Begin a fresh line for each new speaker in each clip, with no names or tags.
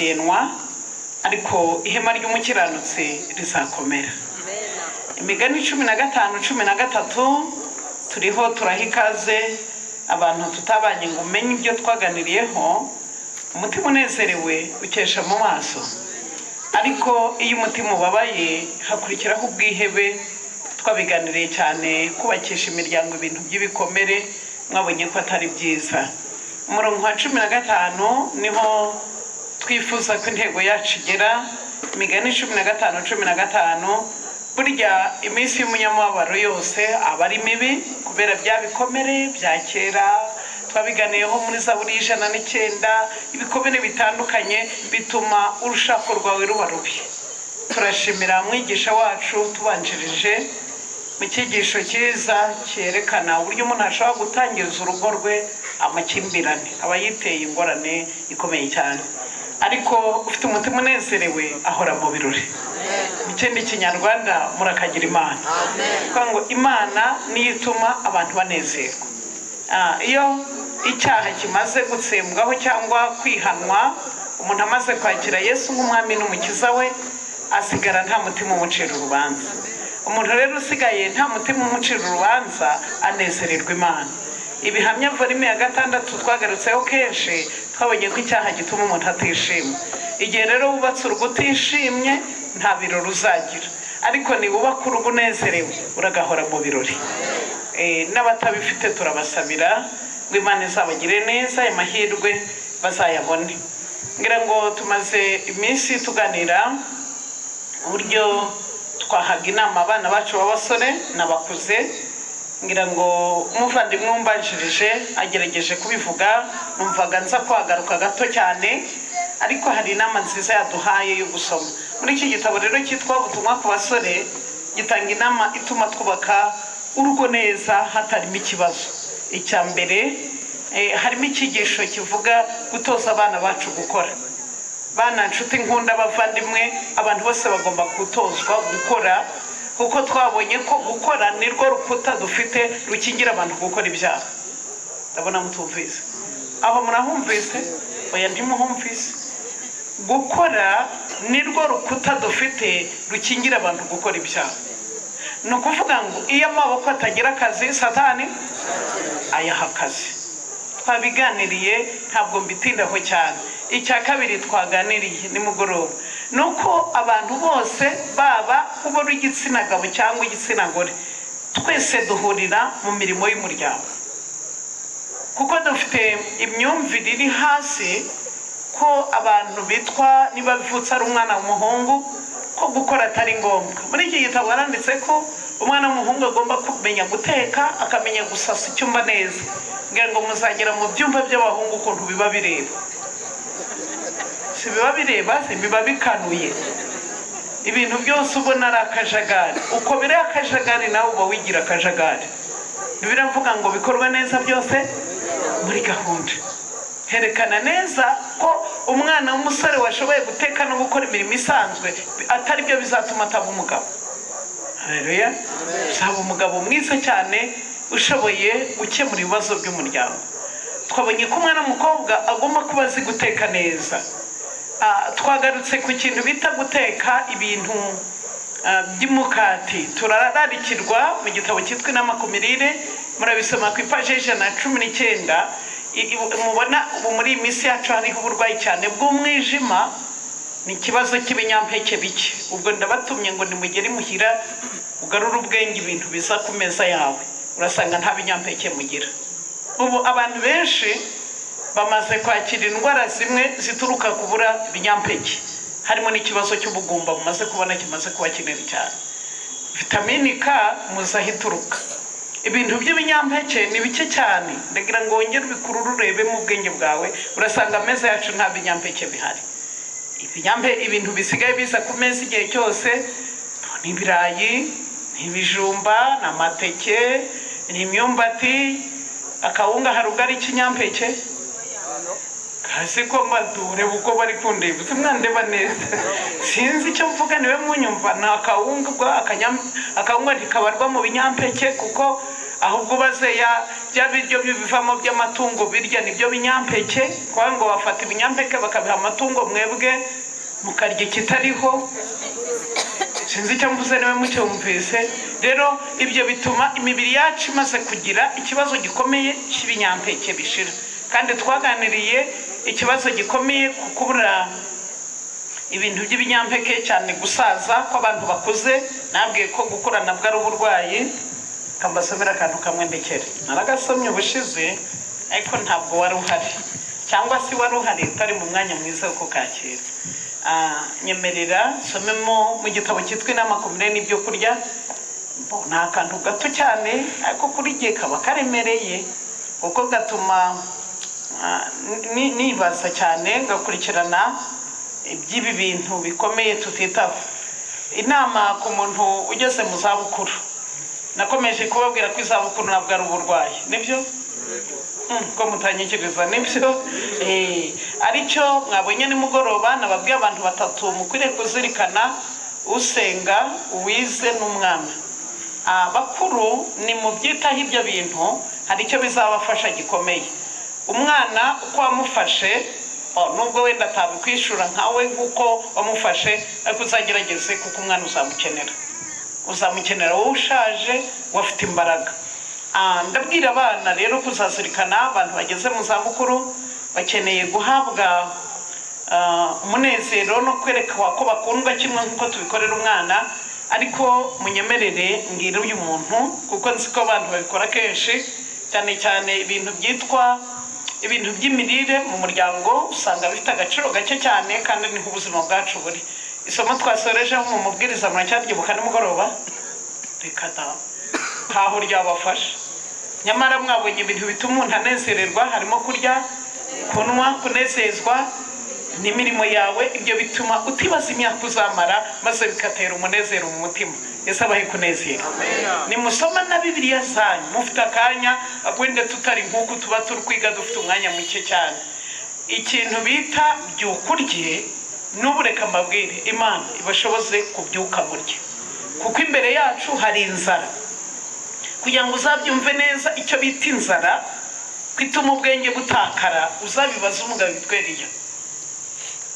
rizasenwa ariko ihema ry'umukiranutsi rizakomera. Imigani 15:13 turiho turahikaze abantu tutabanye ngo umenye ibyo twaganiriyeho. Umutima unezerewe ukesha mu maso, ariko iyo umutima ubabaye hakurikiraho ubwihebe. Twabiganiriye cyane kubakisha imiryango ibintu by'ibikomere, mwabonye ko atari byiza. Umurongo wa 15 niho twifuza ko intego yacu igera. Imigani 15:15 burya iminsi y'umunyamubabaro yose aba ari mibi kubera bya bikomere bya kera twabiganiyeho muri Zaburi 109. Ibikomere bitandukanye bituma urushako rwawe ruba rubi. Turashimira mwigisha wacu tubanjirije mu cyigisho cyiza cyerekana uburyo umuntu ashobora gutangiriza urugo rwe amakimbirane aba yiteye ingorane ikomeye cyane, ariko ufite umutima unezerewe ahora mu birori. Ikindi kinyarwanda murakagira Imana, kuko ngo Imana niyo ituma abantu banezerwa. Iyo icyaha kimaze gutsembwaho cyangwa kwihanwa, umuntu amaze kwakira Yesu nk'umwami n'umukiza we, asigara nta mutima umucira urubanza. Umuntu rero usigaye nta mutima umucira urubanza anezererwa Imana. Ibihamya volume ya 6 twagarutseho kenshi, twabonye ko icyaha gituma umuntu atishima. Igihe rero wubatse urugo utishimye nta birori uzagira, ariko niba ubaka urugo unezerewe uragahora mu birori. N'abatabifite turabasabira ngo Imana izabagire neza, amahirwe bazayabone. Ngira ngo tumaze iminsi tuganira uburyo twahaga inama abana bacu b'abasore n'abakuze. Ngira ngo umuvandimwe umbanjirije agerageje kubivuga, numvaga nza kwagaruka gato cyane, ariko hari inama nziza yaduhaye yo gusoma muri iki gitabo rero cyitwa Ubutumwa ku basore. Gitanga inama ituma twubaka urugo neza hatarimo ikibazo. Icya mbere harimo icyigisho kivuga gutoza abana bacu gukora. Bana nshuti nkunda bavandimwe, abantu bose bagomba gutozwa gukora, kuko twabonye ko gukora nirwo rukuta dufite rukingira abantu gukora ibyaha. Ndabona mutumvise aho, murahumvise? Oya ntimuhumvise. Gukora nirwo rukuta dufite rukingira abantu gukora ibyaha. Ni ukuvuga ngo iyo amaboko atagira akazi, Satani ayaha akazi. Twabiganiriye ntabwo mbitindaho cyane. Icya kabiri twaganiriye nimugoroba nuko abantu bose baba kubo igitsina gabo cyangwa igitsina gore, twese duhurira mu mirimo y'umuryango, kuko dufite imyumvire iri hasi ko abantu bitwa niba bivutse ari umwana w'umuhungu ko gukora atari ngombwa. Muri iki gitabo baranditse ko umwana w'umuhungu agomba kumenya guteka, akamenya gusasa icyumba neza. Ngira ngo muzagera mu byumba by'abahungu ukuntu biba bireba. Si biba bireba, si biba bikanuye. Ibintu byose ubona ari akajagari. Uko biri akajagari nawe uba wigira akajagari. Biravuga ngo bikorwa neza byose muri gahunda. Herekana neza ko umwana w'umusore washoboye guteka no gukora imirimo isanzwe atari byo bizatuma ataba umugabo. Haleluya. Uzaba umugabo mwiza cyane ushoboye gukemura ibibazo by'umuryango. Twabonye ko umwana w'umukobwa agomba kuba azi guteka neza. Twagarutse ku kintu bita guteka ibintu by'umukati. Turararikirwa mu gitabo cyitwa Inama ku Mirire, murabisoma ku ipaji 119. Mubona ubu muri iyi minsi yacu hariho uburwayi cyane bw'umwijima, ni ikibazo cy'ibinyampeke bike. Ubwo ndabatumye ngo nimugere imuhira ugarure ubwenge ibintu biza ku meza yawe, urasanga nta binyampeke mugira. Ubu abantu benshi bamaze kwakira indwara zimwe zituruka kubura ibinyampeke, harimo n'ikibazo cy'ubugumba mumaze kubona kimaze kuba kinini cyane. Vitamini K muzahituruka. Ibintu by'ibinyampeke ni bike cyane. Ndagira ngo wongere bikururu urebe mu bwenge bwawe, urasanga ameza yacu nta binyampeke bihari. Ibintu bisigaye biza ku meza igihe cyose ni ibirayi, ni ibijumba, n'amateke, ni imyumbati, akawunga harugari ikinyampeke. Kasi ko mbadure uko bari kundeba, simwandeba neza. Sinzi icyo mvuga niwe munyumva. Na akawunga ntikabarwa mu binyampeke kuko ahubwo bazeya bya biryo bivamo by'amatungo birya nibyo binyampeke kwa ngo bafata ibinyampeke bakabiha amatungo mwebwe mukarya kitariho sinzi icyo mvuze niwe mucyumvise rero ibyo bituma imibiri yacu imaze kugira ikibazo gikomeye cy'ibinyampeke bishira kandi twaganiriye ikibazo gikomeye kubura ibintu by'ibinyampeke cyane gusaza kw'abantu bakuze nabwiye ko gukura nabwo ari uburwayi kambasomera akantu kamwe ndekere naragasomye ubushize ariko ntabwo wari uhari cyangwa se wari uhari utari mu mwanya mwiza wo kukakira nyemerera somemo mu gitabo cyitwa inama ku mirire n'ibyo kurya ni akantu gato cyane ariko kuri gihe kaba karemereye kuko gatuma nibaza cyane gakurikirana iby'ibi bintu bikomeye tutitaho inama ku muntu ugeze mu zabukuru nakomeje kubabwira ko izabukuru ntabwo ari uburwayi nibyo ko mutanyikiriza nibyo aricyo mwabonye nimugoroba nababwiye abantu batatu mukwiriye kuzirikana usenga uwize n'umwana bakuru ni mu byitaho ibyo bintu hari icyo bizabafasha gikomeye umwana uko wamufashe nubwo wenda atabikwishura nkawe nk'uko wamufashe ariko uzagerageze kuko umwana uzamukenera wowe ushaje wafite imbaraga ndabwira abana rero kuzazirikana abantu bageze mu zabukuru bakeneye guhabwa umunezero no kwerekwa ko bakundwa kimwe nk'uko tubikorera umwana ariko munyemerere mbwira uyu muntu kuko nzi ko abantu babikora kenshi cyane cyane ibintu byitwa ibintu by'imirire mu muryango usanga bifite agaciro gake cyane kandi niho ubuzima bwacu buri isomo twasorejeho mu mubwiriza muracyaryibuka nimugoroba reka da ntaho ryabafasha nyamara mwabonye ibintu bituma umuntu anezererwa harimo kurya kunywa kunezezwa n'imirimo yawe ibyo bituma utibaza imyaka uzamara maze bikatera umunezero mu mutima ese abahe kunezera nimusoma na bibiliya zanyu mufite akanya wenda tutari nk'uko tuba turi kwiga dufite umwanya muke cyane ikintu bita byukurye n'ubureka mbabwire imana ibashoboze kubyuka burya kuko imbere yacu hari inzara kugira ngo uzabyumve neza icyo bita inzara kwituma ubwenge butakara uzabibaza umugabo witweriye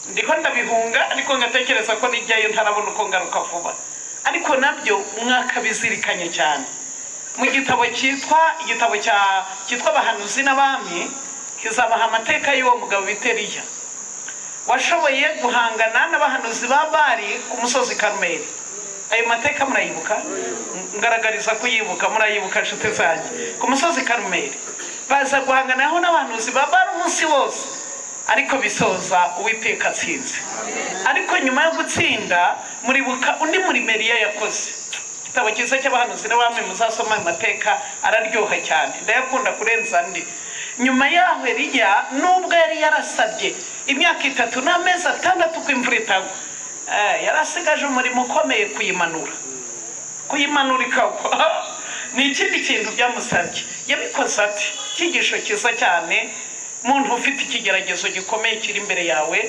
ndiko ndabihunga ariko ngatekereza ko nijyayo ntarabona uko ngaruka vuba ariko nabyo umwaka bizirikanye cyane mu gitabo cyitwa abahanuzi n'abami kizabaha amateka y'uwo mugabo bitereye washoboye guhangana n'abahanuzi ba Bali ku musozi Karumeli ayo mateka murayibuka ngaragariza kuyibuka murayibuka nshuti zanjye ku musozi Karumeli baza guhanganaho n'abahanuzi ba Bali umunsi wose ariko bisoza Uwiteka atsinze ariko nyuma yo gutsinda muribuka undi muri Eliya yakoze igitabo cyiza cy'abahanuzi n'abami muzasoma amateka araryoha cyane ndayakunda kurenza ndi nyuma yaho Eliya nubwo yari yarasabye imyaka 3 n'amezi 6 ko imvura itagwa yarasigaje umurimo ukomeye kuyimanura ikagwa ni ikindi kintu byamusabye yabikoze ati cyigisho cyiza cyane muntu ufite ikigeragezo gikomeye kiri imbere yawe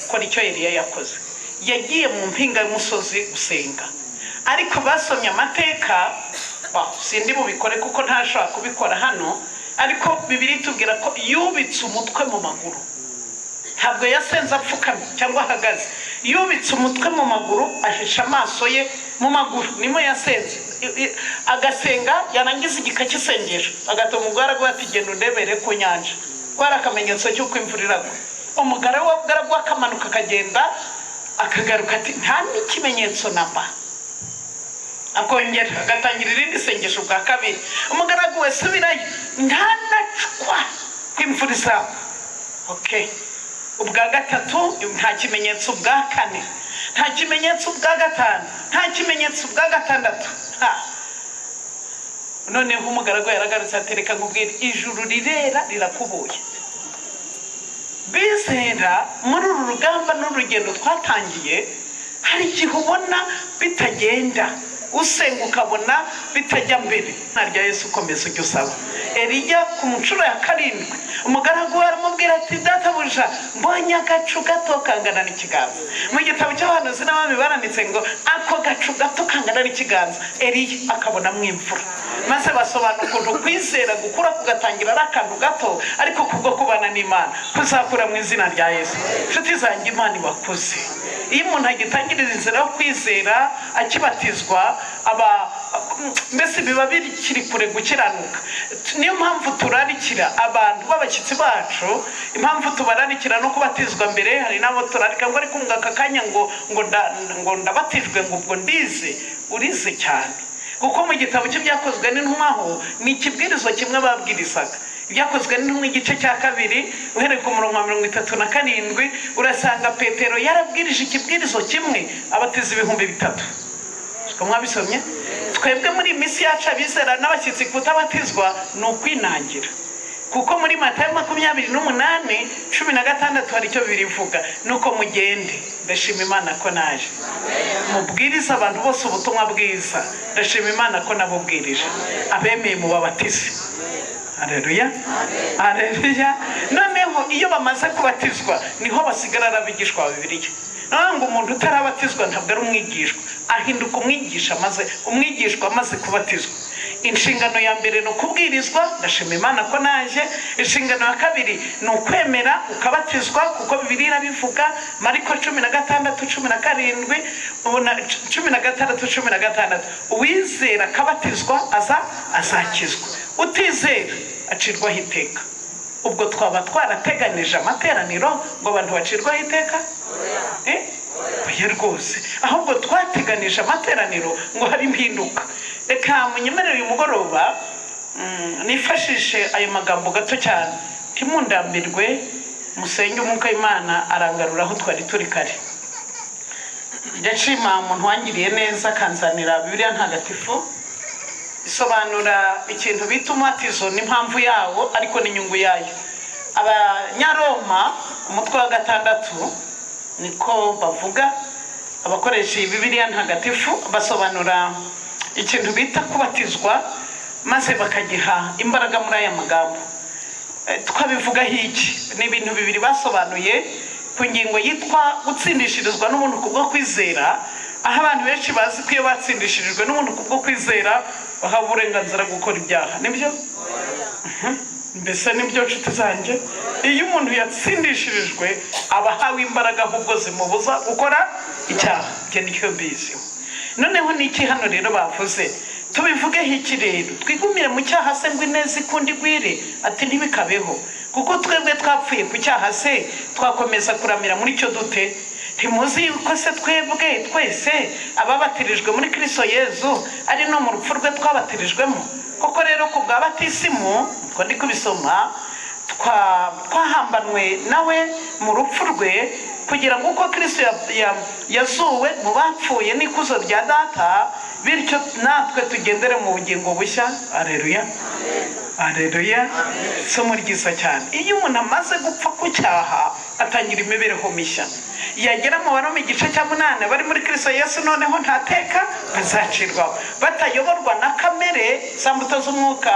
ko nicyo Eliya yakoze yagiye mu mpinga y'umusozi gusenga ariko basomye amateka sindi bubikore kuko ntashobora kubikora hano ariko Bibiliya itubwira ko yubitse umutwe mu maguru ntabwo yasenze apfukamye cyangwa ahagaze yubitse umutwe mu maguru ahisha amaso ye mu maguru nimo yasenze agasenga yarangiza igika cy'isengesho agatuma umugaragu ati genda undebere ku nyanja kwara akamenyetso cy'uko imvura iragwa umugaragu akamanuka akagenda akagaruka ati nta n'ikimenyetso namba akongera agatangira irindi sengesho bwa kabiri umugaragu we subirayo nta nacwa kw'imvura izagwa ubwa gatatu nta kimenyetso bwa kane nta kimenyetso bwa gatanu nta kimenyetso bwa gatandatu noneho umugaragu yaragarutse atereka nkubwira ijuru rirera rirakubuye bizera muri uru rugamba n'urugendo twatangiye hari igihe ubona bitagenda usenga ukabona bitajya mbere narya Yesu ukomeza ujya usaba Eliya ku nshuro ya 7 umugaragu we aramubwira ati databuja mbonye agacu gato kangana n'ikiganza mu gitabo cy'abahanuzi n'abami baranditse ngo ako gacu gato kangana n'ikiganza Eliya akabona mwimvura maze basobanura ukuntu kwizera gukura kugatangira ari akantu gato ariko kubwo kubana n'Imana kuzakura mu izina rya Yesu. Nshuti zanjye, Imana ibakuze. Iyo umuntu agitangiriza inzira yo kwizera akibatizwa mbese biba bikiri kure gukiranuka. Niyo mpamvu turarikira abantu b'abashyitsi bacu, impamvu tubararikira no kubatizwa mbere. Hari nabo turarika ngo ariko aka kanya ngo ndabatijwe ngo ubwo ndize. Urize cyane, kuko mu gitabo cy'ibyakozwe n'intumwa ho ni ikibwirizo kimwe babwirizaga. Ibyakozwe n'intumwa igice cya 2 uhereye ku murongo wa 37 urasanga Petero yarabwirije ikibwirizo kimwe abatiza 3,000. Ko mwabisomye? Twebwe muri misi yacu abizera n'abashyitsi kutabatizwa ni ukwinangira, kuko muri Matayo 28:16 hari icyo birivuga, nuko mugende. Ndashima Imana ko naje mubwiriza abantu bose ubutumwa bwiza. Ndashima Imana ko nabubwirije abemeye mu babatize. Haleluya, haleluya. Noneho iyo bamaze kubatizwa niho basigara abigishwa ba Bibiliya. Ngo umuntu utarabatizwa ntabwo ari umwigishwa, ahinduka umwigisha maze umwigishwa amaze kubatizwa. Inshingano ya mbere ni ukubwirizwa. Ndashima Imana ko naje. Inshingano ya kabiri ni ukwemera ukabatizwa, kuko Bibiliya irabivuga. Mariko 16:16 uwizera akabatizwa azakizwa, utizera acirwaho iteka. Ubwo twaba twarateganije amateraniro ngo abantu bacirwaho iteka? Oya rwose, ahubwo twateganije amateraniro ngo hari impinduka. Reka munyemerere uyu mugoroba nifashishe ayo magambo gato cyane. Ntimundambirwe, musenge umwuka w'Imana arangarura aho twari turi kare. Ndashima umuntu wangiriye neza kanzanira Bibiliya ntagatifu isobanura ikintu bita umubatizo n'impamvu yawo ariko n'inyungu yayo. Abanyaroma umutwe wa 6 niko bavuga, abakoresha Bibiliya ntagatifu basobanura ikintu bita kubatizwa maze bakagiha imbaraga muri aya magambo. Twabivugaho iki? Ni ibintu bibiri basobanuye ku ngingo yitwa gutsindishirizwa n'umuntu kubwo kwizera, aho abantu benshi bazi ko iyo batsindishirijwe n'umuntu kubwo kwizera bahawe uburenganzira gukora ibyaha. Nibyo? Mbese nibyo nshuti zanjye? Iyo umuntu yatsindishirijwe abahawe imbaraga ahubwo zimubuza gukora icyaha. Byo nicyo mbiziho. Noneho niki hano rero bavuze? Tubivugeho iki rero? Twigumire mu cyaha se ngo ineza ikundi gwire? Ati ntibikabeho, kuko twebwe twapfuye ku cyaha se twakomeza kuramira muri cyo dute? Ntimuzi yuko se twebwe twese ababatirijwe muri Kristo Yezu ari no mu rupfu rwe twabatirijwemo? Koko rero ku bwa batisimu, ko ndi kubisoma, twahambanwe nawe mu rupfu rwe, kugira ngo uko Kristo yazuwe mu bapfuye n'ikuzo rya Data, bityo natwe tugendere mu bugingo bushya. Haleluya, haleluya. Somo ryiza cyane. Iyo umuntu amaze gupfa ku cyaha atangira imibereho mishya. Yagera mu Baroma igice cya 8 bari muri Kristo Yesu noneho ntateka bazacirwaho, batayoborwa na kamere za mbuto z'umwuka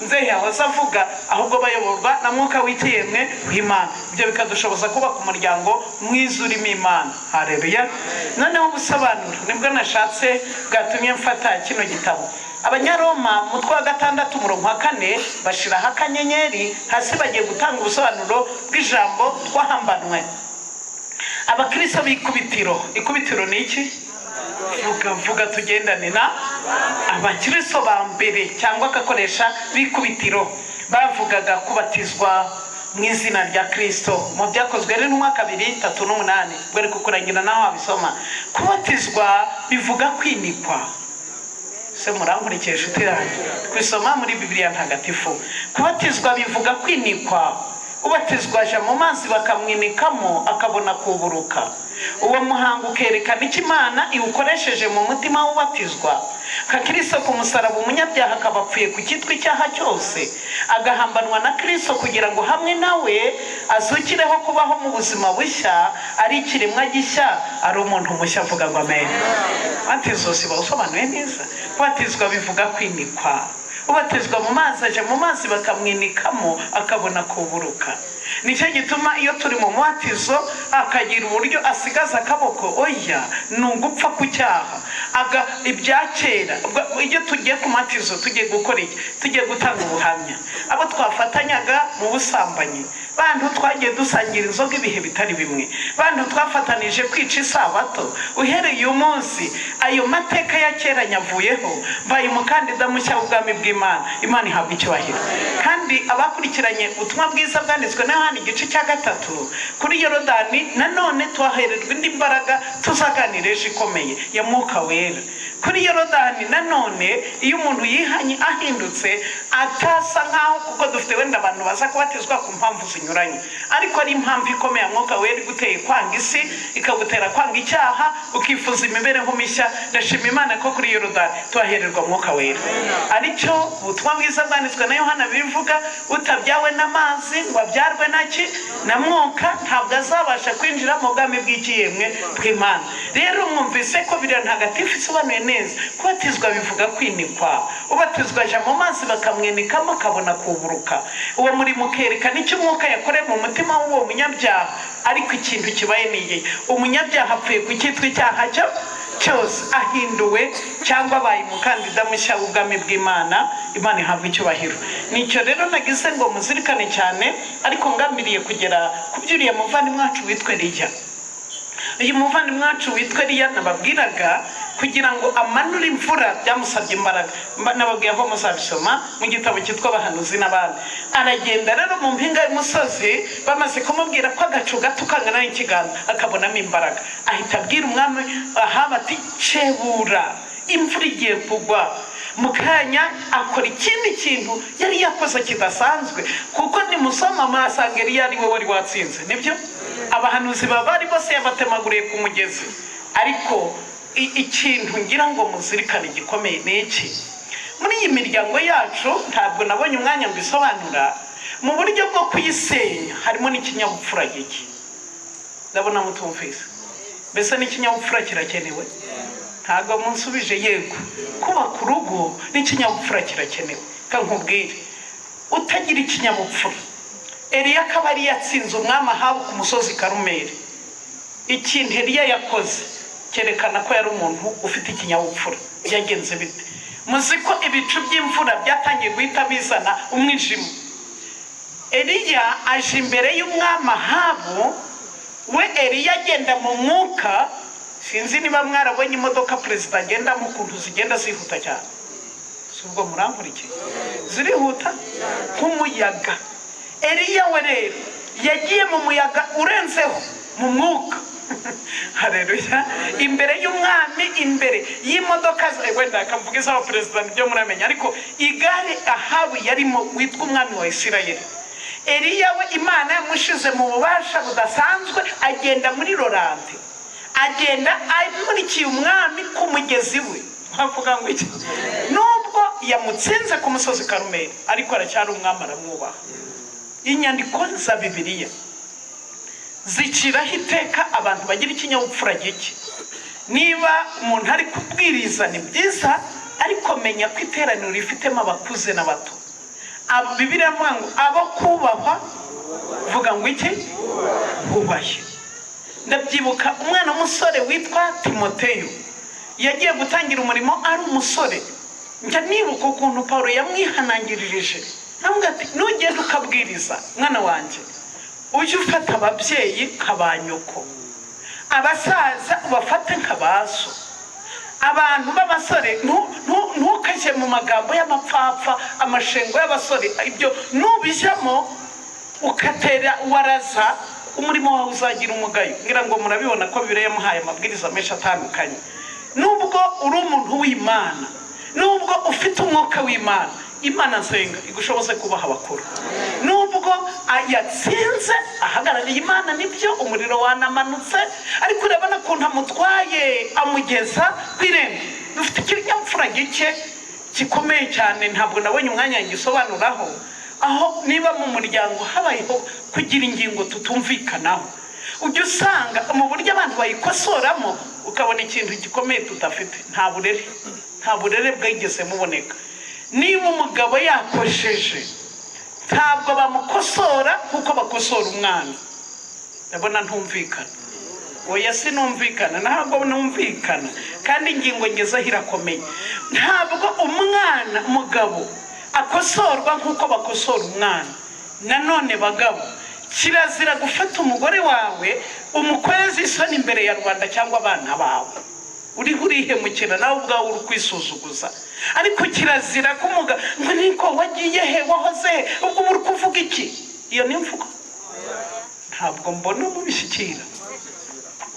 nzehe yahoze avuga, ahubwo bayoborwa na mwuka w'ikiyemwe w'Imana. Ibyo bikadushoboza kubaka umuryango mwiza urimo Imana. Haleluya. Noneho ubusobanuro nibwo nashatse bwatumye mfata kino gitabo. Abanyaroma mutwe wa 6 umurongo wa 4 bashiraho akanyenyeri hasi bagiye gutanga ubusobanuro bw'ijambo twahambanwe. Abakristo b'ikubitiro. Ikubitiro ni iki? Vuga tugendane na abakristo ba mbere, cyangwa akakoresha b'ikubitiro bavugaga kubatizwa mu izina rya Kristo. Mu byakozwe rero n'umwaka 2:3-8 bwari kukurangira naho abisoma. Kubatizwa bivuga kwinikwa. Se murankurikije nshuti yanjye, kwisoma muri Bibiliya ntagatifu. Kubatizwa bivuga kwinikwa. Ubatizwa aje mu mazi bakamwinikamo akabona kuburuka. Uwo muhango ukerekana icyo Imana iwukoresheje mu mutima w'ubatizwa. Ka Kristo ku musaraba umunyabyaha akabapfuye ku cyitwa icyaha cyose, agahambanwa na Kristo kugira ngo hamwe nawe azukireho kubaho mu buzima bushya, ari ikiremwa gishya, ari umuntu mushya. Avuga ngo amen. Batizo si bawusobanuye neza. Batizwa bivuga kwinikwa. Ubatizwa mu mazi aje mu mazi bakamwinikamo akabona kuburuka. nicyo gituma iyo turi mu mubatizo akagira uburyo asigaza akaboko oya ni ugupfa ku cyaha ibya kera. Iyo tugiye ku mubatizo tugiye gukora iki? Tugiye gutanga ubuhamya. Abo twafatanyaga mu busambanyi, bantu twagiye dusangira inzoga ibihe bitari bimwe, bantu twafatanije kwica isabato, uhereye umunsi ayo mateka ya kera nyavuyeho, mbaye umukandida mushya w'ubwami bw'Imana. Imana ihabwa icyubahiro. Kandi abakurikiranye ubutumwa bwiza bwanditswe na Yohana igice cya 3 kuri Yorodani, nanone twahererwa indi mbaraga tuzaganira ejo ikomeye ya Mwuka Wera. Kuri Yorodani nanone iyo umuntu yihanye ahindutse atasa nkaho, kuko dufite wenda abantu baza kubatizwa ku mpamvu zinyuranye, ariko ari impamvu ikomeye Mwuka Wera iguteye kwanga isi, ikagutera kwanga icyaha, ukifuza imibereho mishya. Ndashima Imana ko kuri Yorodani tuhahererwa Mwuka Wera. Aricyo ubutumwa bwiza bwanditswe na Yohana bivuga, utabyawe n'amazi ngo abyarwe na Mwuka ntabwo azabasha kwinjira mu bwami bw'ikiyemwe bw'Imana. Rero mwumvise ko Bibiliya ntagatifu isobanuye neza. Kubatizwa bivuga kwinikwa. Ubatizwa aja mu mazi bakamwenikamo akabona kuburuka. Uwo muri mukerekana icyo Umwuka yakoreye mu mutima w'uwo munyabyaha. Ariko ikintu kibaye niye, umunyabyaha apfuye ku cyitwa icyaha cyose, ahinduwe cyangwa abaye umukandida mushya w'ubwami bw'Imana. Imana ihabwa icyubahiro. Nicyo rero nagize ngo muzirikane cyane, ariko ngambiriye kugera ku byuriye muvandimwe wacu witwa Eliya. Uyu muvandimwe wacu witwa Eliya nababwiraga kugira ngo amanure imvura byamusabye imbaraga. Nababwiye aho muzabisoma mu gitabo cyitwa Abahanuzi n'Abami. Aragenda rero mu mpinga y'umusozi, bamaze kumubwira ko agacu gato kangana n'ikiganza akabonamo imbaraga, ahita abwira umwami Ahabu ati cebura, imvura igiye kugwa. Mukanya akora ikindi kintu yari yakoze kidasanzwe, kuko nimusoma murasanga Eliya ari we wari watsinze, nibyo? Abahanuzi bari bose yabatemaguriye ku mugezi. Ariko ikintu ngira ngo muzirikane gikomeye n'iki, muri iyi miryango yacu ntabwo nabonye umwanya mbisobanura, mu buryo bwo kuyisenya harimo n'ikinyabupfura gike. Ndabona mutumvise. Mbese n'ikinyabupfura kirakenewe? Ntabwo munsubije yego. Kubaka urugo n'ikinyabupfura kirakenewe. Kankubwire, utagira ikinyabupfura, Eliya akaba ari yatsinze umwami Ahabu ku musozi Karumeli. Ikintu Eliya yakoze cyerekana ko yari umuntu ufite ikinyabupfura. Byagenze bite? Muzi ko ibicu by'imvura byatangiye guhita bizana umwijima. Eliya aje imbere y'umwami Ahabu, we Eliya agenda mu mwuka. Sinzi niba mwarabonye imodoka perezida agendamo ukuntu zigenda zihuta cyane. Subwo murankurikiye? Zirihuta nk'umuyaga. Eliya we rero yagiye mu muyaga urenzeho mu mwuka. Haleluya. Imbere y'umwami, imbere y'imodoka wenda akavuga izaba perezida nibyo muramenya, ariko igare Ahabu yarimo witwa umwami wa Isirayeli. Eliya we Imana yamushize mu bubasha budasanzwe, agenda muri Rolande, agenda amurikiye umwami ku mugezi we. Bavuga ngo iki? Nubwo yamutsinze ku musozi Karumeli, ariko aracyari umwami, aramwubaha. Inyandiko za Bibiliya ziciraho iteka abantu bagira ikinyabupfura gike. Niba umuntu ari kubwiriza ni byiza, ariko menya ko iteraniro rifitemo abakuze n'abato. Bibiliya ivuga ngo abo kubahwa, vuga ngo iki? Bubahe. Ndabyibuka umwana w'umusore witwa Timoteyo yagiye gutangira umurimo ari umusore. Njya nibuka ukuntu Paulo yamwihanangirije, nambwa ati nugenda ukabwiriza mwana wanjye, ujye ufata ababyeyi nk'abanyoko, abasaza ubafate nk'abaso, abantu b'abasore ntukajye mu magambo y'amapfapfa, amashengo y'abasore. Ibyo nubijyamo ukatera waraza, umurimo wawe uzagira umugayo. Ngira ngo murabibona ko Bibiliya yamuhaye amabwiriza menshi atandukanye. Nubwo uri umuntu w'Imana, nubwo ufite umwuka w'Imana, Imana nsenga igushoboze kubaha abakuru. Nubwo yatsinze ahagarariye Imana, nibyo umuriro wanamanutse, ariko urabona ko ntamutwaye amugeza kwirembo. Dufite ikinyabupfura gike gikomeye cyane, ntabwo nabonye umwanya ngisobanuraho. Aho niba mu muryango habayeho kugira ingingo tutumvikanaho, ujye usanga mu buryo abantu bayikosoramo, ukabona ikintu gikomeye tudafite. Nta burere bwigeze muboneka. Niba umugabo yakosheje ntabwo bamukosora kuko bakosora umwana. Ndabona ntumvikana. Oya sinumvikana, ntabwo numvikana, kandi ingingo ngezeho irakomeye. Ntabwo umwana mugabo akosorwa nkuko bakosora umwana. Nanone bagabo, kirazira gufata umugore wawe umukwezi isoni imbere ya Rwanda cyangwa abana bawe. Urihemukira nawe ubwawe uri kwisuzuguza. Ariko kirazira kumuga ngo niko wagiye he wahoze ubwo uri kuvuga iki? Iyo ni imvugo. Ntabwo mbona mubishyikira.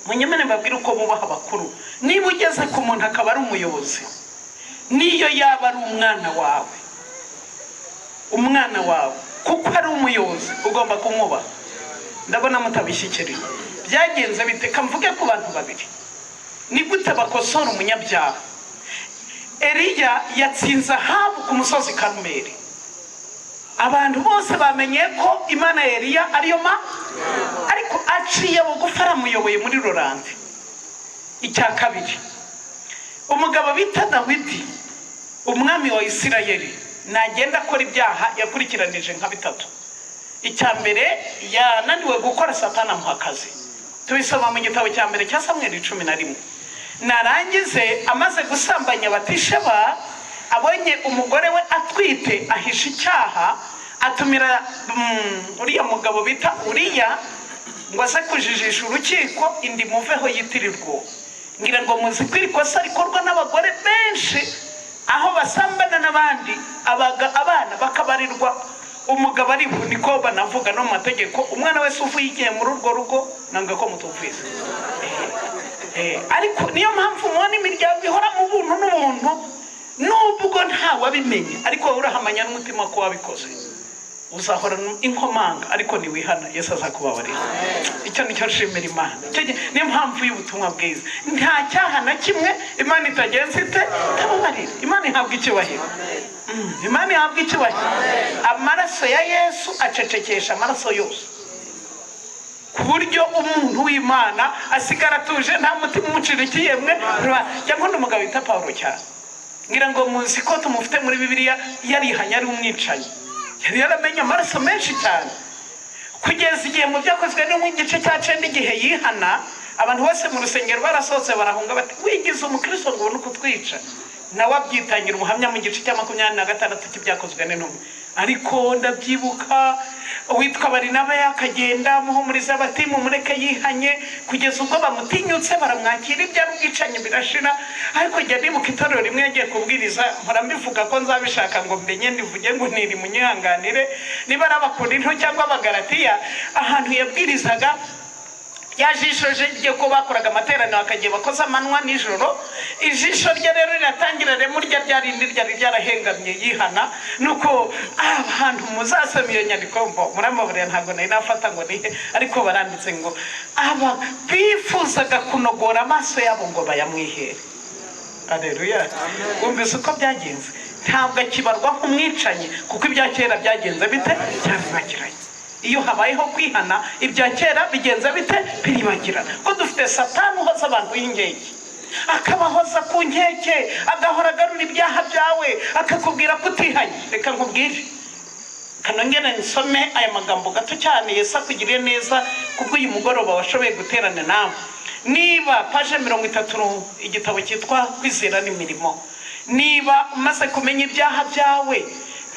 Munyemene mbabwira uko mubaha abakuru. Niba ugeze ku muntu akaba ari umuyobozi, niyo yaba ari umwana wawe kuko ari umuyobozi ugomba kumwubaha. Ndabona mutabishyikiriye. Byagenze bite? Kamvuge ku bantu babiri. Ni gute bakosora umunyabyaha? Eliya yatsinze Ahabu ku musozi Karumeli. Abantu bose bamenye ko Imana ya Eliya ariyo ariko aciye bugufi aramuyoboye muri Rorande. Icya kabiri, umugabo bita Dawidi, umwami wa Isirayeli, nagenda akora ibyaha yakurikiranije nka bitatu. Icya mbere, yananiwe gukora Satani amuha akazi. Tubisoma mu gitabo cya mbere cya Samweli 11. Narangize amaze gusambanya Batisheba, abonye umugore we atwite, ahisha icyaha, atumira uriya mugabo bita Uriya ngo aze kujijisha urukiko indi muveho yitirirwa. Ngira ngo muzi ko iri kosa rikorwa n'abagore benshi, aho basambana n'abandi abana bakabarirwa umugabo ari niko banavuga no mu mategeko. Umwana wese uvuye igihe muri urwo rugo nanga ko mutumvise. Ariko niyo mpamvu mubona imiryango ihora mu buntu n'umuntu, nubwo ntawe abimenye, ariko urahamanya n'umutima ko wabikoze. Uzahora inkomanga ariko niwihana Yesu azakubabarira. Icyo nicyo nshimira Imana. Niyo mpamvu y'ubutumwa bwiza. Nta cyaha na kimwe Imana itagenze ite tababarira. Imana ihabwa icyubahiro. Imana ihabwa icyubahiro. Amaraso ya Yesu acecekesha amaraso yose, ku buryo umuntu w'Imana asigara atuje nta mutima umucirikiye mwe. Cyangwa n'umugabo bita Paulo cyane, ngira ngo muzi ko tumufite muri Bibiliya yarihanye ari umwicanyi. Yari yaramenye amaraso menshi cyane, kugeza igihe mu byakozwe no mu gice cya 9 igihe yihana, abantu bose mu rusengero barasohotse barahunga bati wigize umukristo ngo ubone kutwica. Nawe abyitangira umuhamya mu gice cya 26 cy'ibyakozwe n'intumwa. Ariko ndabyibuka uwitwa Barinabe akagenda muhumuriza bati mumureke yihanye, kugeza ubwo bamutinyutse baramwakira ibyari ubwicanye birashira. Ariko jya ndibuka itorero rimwe yagiye kubwiriza, mpora mbivuga ko nzabishaka ngo mbenye ndivuge ngo niri munyihanganire, niba ari Abakorinto cyangwa Abagalatiya, ahantu yabwirizaga yajishoje ryo ko bakoraga amateraniro akagiye bakoze amanwa nijoro. Ijisho rye rero riratangira remurya ryarindi ryari ryarahengamye yihana. Nuko ahantu muzasoma iyo nyandiko muramabure ntabwo nari nafata ngo nihe, ariko baranditse ngo aba bifuzaga kunogora amaso yabo ngo bayamwihere. Haleluya. Umvise uko byagenze. Ntabwo kibarwa nk'umwicanyi kuko ibya kera byagenze bite cyabibagiranye. Iyo habayeho kwihana ibya kera bigenza bite biribagirana. Ko dufite Satani uhoza abantu y'ingenge, akabahoza ku nkeke, agahora agarura ibyaha byawe, akakubwira kutihanye. Reka nkubwire, kanongera nsome aya magambo gato cyane Yesu akugiriye neza kuko uyu mugoroba washoboye guterana nawe. Niba paje 30 igitabo cyitwa Kwizera n'imirimo, niba umaze kumenya ibyaha byawe,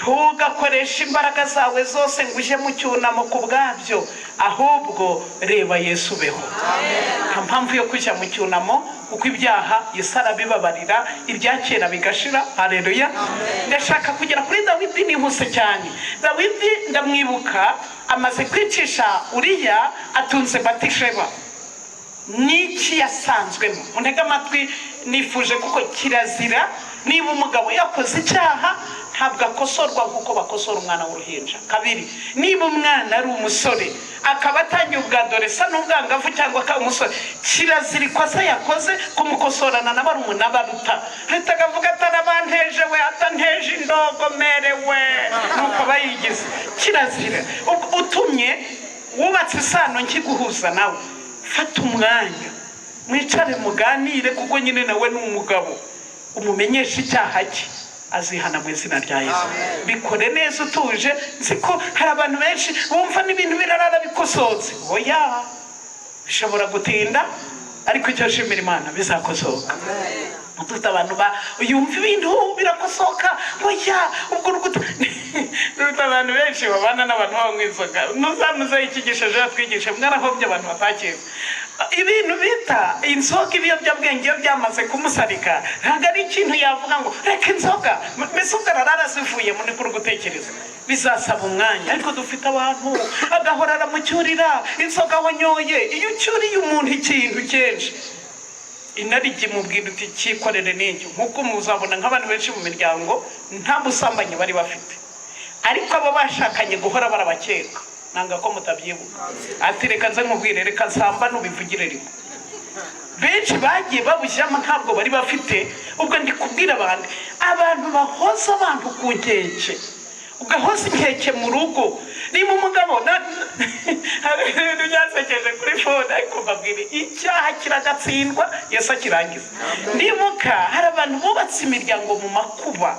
ntugakoresha imbaraga zawe zose ngo uje mu cyunamo ku bwabyo, ahubwo reba Yesu beho. Nta mpamvu yo kujya mu cyunamo kuko ibyaha Yesu arabibabarira, ibya kera bigashira. Haleluya. Ndashaka kugera kuri Dawidi nihuse cyane. Dawidi ndamwibuka amaze kwicisha Uriya, atunze Batisheba. Niki yasanzwemo? Muntega amatwi nifuje kuko kirazira niba umugabo yakoze icyaha ntabwo akosorwa kuko bakosora umwana w'uruhinja. Kabiri, niba umwana ari umusore akaba atangiye ubwadoresa n'ubwangavu cyangwa akaba umusore, kirazira ikosa yakoze kumukosorana na barumuna baruta. Ahita akavuga atarabanteje we, atanteje indogomerewe, nuko bayigize. Kirazira. Utumye wubatse isano nkiguhuza nawe, fata umwanya mwicare muganire kuko nyine nawe n'umugabo umumenyesha icyaha cye. azihana mu izina rya Yesu. Bikore neza utuje, nziko hari abantu benshi bumva n'ibintu birarara bikosotse. Oya, bishobora gutinda ariko icyo nshimira Imana bizakosoka. Dufite abantu yumva ibintu birakosoka. Oya, ubwo dufite abantu benshi babana n'abantu banywa inzoga. Nuzamuze ikigisho yatwigisha mwarahobye abantu batakiye ibintu bita inzoga, ibiyobyabwenge iyo byamaze kumusarika ntabwo ari ikintu yavuga ngo reka inzoga, mbese ugararara zivuye muri kuri gutekereza bizasaba umwanya. Ariko dufite abantu agahora aramucyurira inzoga wanyoye. Iyo ucyuriye umuntu ikintu kenshi inarigi mubwira uti cyikorere n'icyo, nk'uko muzabona nk'abantu benshi mu miryango nta busambanyi bari bafite, ariko abo bashakanye guhora barabakeka. Nanga ko mutabyibuka ati reka nze nkubwire, reka nsamba n'ubivugire rimwe. Benshi bagiye babushyiramo ntabwo bari bafite. Ubwo ndi kubwira abantu bahoza abantu ku nkeke, ugahoza inkeke mu rugo. Niba umugabo byasekeje kuri fone, ariko mbabwire icyaha kiragatsindwa Yesu akirangiza. Nimuka hari abantu bubatse imiryango mu makuba,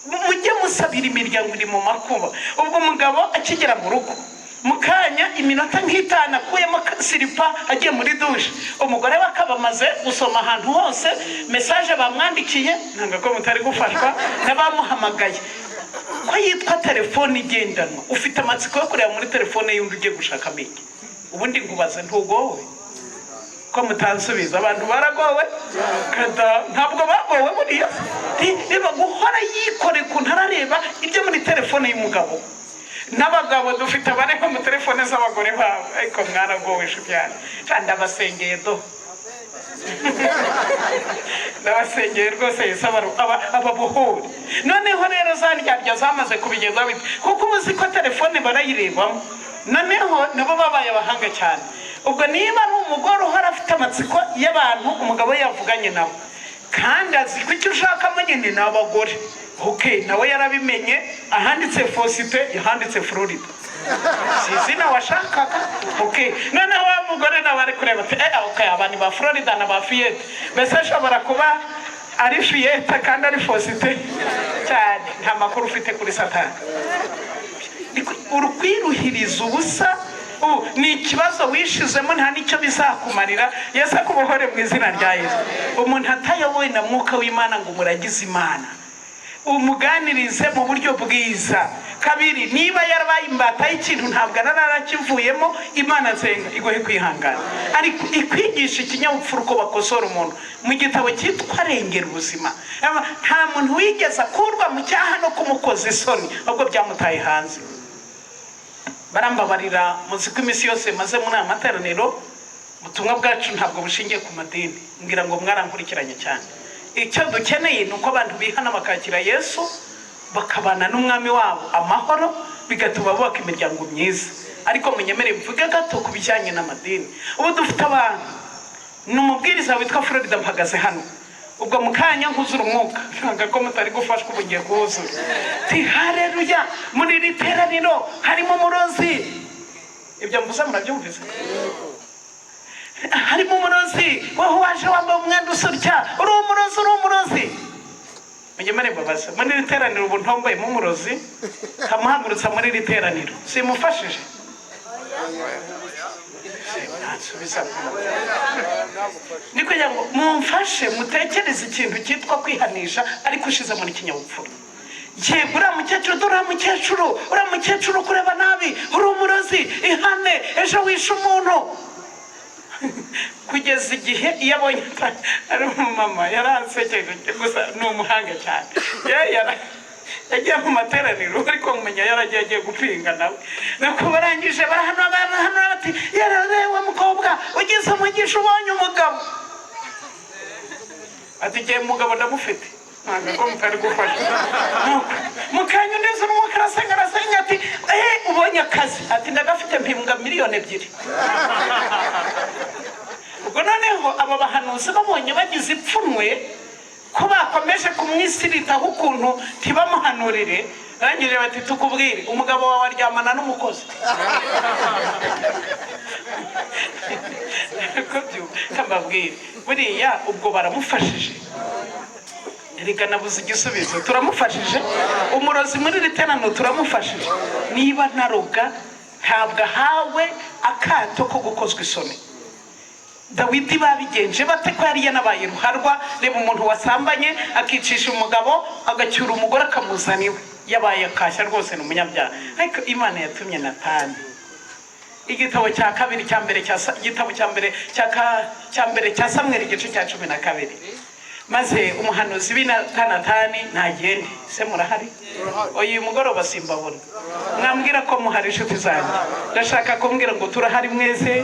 mujye musabira imiryango iri mu makuba. Ubwo umugabo akigera mu rugo mukanya iminota nk'itanu akuyemo silipa agiye muri dushe, umugore we akaba amaze gusoma ahantu hose mesaje bamwandikiye. Nanga ko mutari gufashwa n'abamuhamagaye ko yitwa telefone igendanwa. Ufite amatsiko yo kureba muri telefone y'undi ugiye gushaka amenya. Ubundi ngubaze ntugowe ko mutansubiza? Abantu baragowe kada, ntabwo bagowe buriya. Niba guhora yikore ku ntarareba ibyo muri telefone y'umugabo. N'abagabo dufite abareka mu telefone z'abagore babo, ariko mwaragowe shubyane. Kandi abasengeye do ndabasengeye rwose Yesu ababuhure. Noneho rero zandyarya zamaze kubigeza bite, kuko ubuzi ko telefone barayirebamo. Noneho nabo babaye abahanga cyane. Ubwo niba ari umugore uhora afite amatsiko y'abantu umugabo yavuganye nabo, kandi azi ko icyo ushakamo nyine ni abagore, okay, nawe yarabimenye. Ahanditse Fosite yahanditse Florida, si izina washakaga. Okay, noneho wa mugore nawe ari kureba ati okay, abantu ba Florida na ba Fiyete, mbese ashobora kuba ari Fiyete kandi ari Fosite cyane. Nta makuru ufite kuri Satani. Urukwiruhiriza ubusa ni ikibazo wishizemo, nta nicyo bizakumarira. Yesu akubohore mu izina rya Yesu. Umuntu atayobowe na mwuka w'Imana ngo muragize Imana, umuganirize mu buryo bwiza. Kabiri, niba yarabaye imbata y'ikintu ntabwo ararakivuyemo, Imana nsenga igohe kwihangana, ariko ikwigisha ikinyabupfura uko bakosora umuntu. Mu gitabo cyitwa Rengera Ubuzima, nta muntu wigeze akurwa mu cyaha no kumukoza isoni, ahubwo byamutaye hanze. Barambabarira, muzi ko iminsi yose maze muri aya materaniro ubutumwa bwacu ntabwo bushingiye ku madini. Ngira ngo mwarankurikiranye cyane. Icyo dukeneye ni uko abantu bihana bakakira Yesu, bakabana n'umwami wabo amahoro, bigatuma bubaka imiryango myiza. Ariko munyemere mvuge gato ku bijyanye n'amadini. Ubu dufite abantu, ni umubwiriza witwa Florida mpagaze hano. Ubwo mukanya nkuzura umwuka, ntabwo ko mutari gufashwa ubu ngiye kuwuzura. Ti haleluya, muri iri teraniro harimo umurozi. Ibyo mvuze murabyumvise? Harimo umurozi, wowe waje wambaye umwenda usurya, uri umurozi. Munyemere mbabaza, muri iri teraniro ubu ntombayemo umurozi, kamuhagurutsa muri iri teraniro, simufashije? Ni kugira ngo mumfashe mutekereze ikintu cyitwa kwihanisha, ariko ushize muri kinyabupfura. Yego uriya mukecuru kureba nabi, uri umurozi, ihane, ejo wishe umuntu. Kugeza igihe iyo abonye ari umumama yaransekeje, gusa ni umuhanga cyane. Yagiye mu materaniro, ariko kumenya yaragiye gupinga nawe. Nuko barangije barahano bati yararewe mukobwa ugize umugisha ubonye umugabo. Ati giye umugabo ndamufite. Ntabwo ko mutari gufasha. Mukanya neza umwuka arasenga ati ubonye akazi. Ati ndagafite mpimbwa miliyoni 2. Ubwo noneho aba bahanuzi babonye bagize ipfunwe ko bakomeje kumwisiritaho ukuntu ntibamuhanurire, barangije bati tukubwire umugabo wawe aryamana n'umukozi. Kambabwire buriya ubwo baramufashije. reka nabuze igisubizo. Turamufashije umurozi muri riterano, turamufashije. Niba naroga ntabwo ahawe akato ko gukozwa isoni. Dawidi babigenje bate ko yari yanabaye ruharwa? Reba umuntu wasambanye akicisha umugabo agacyura umugore akamuzana iwe, yabaye akashya rwose ni umunyabyaha. Ariko Imana yatumye Natani. Igitabo cya kabiri cya mbere cya Samweli igice cya 12. Maze umuhanuzi w'Natani ntagende. Se murahari? Uyu mugoroba simbabona. Mwambwira ko muhari inshuti zanjye. Ndashaka kumbwira ngo turahari mwese.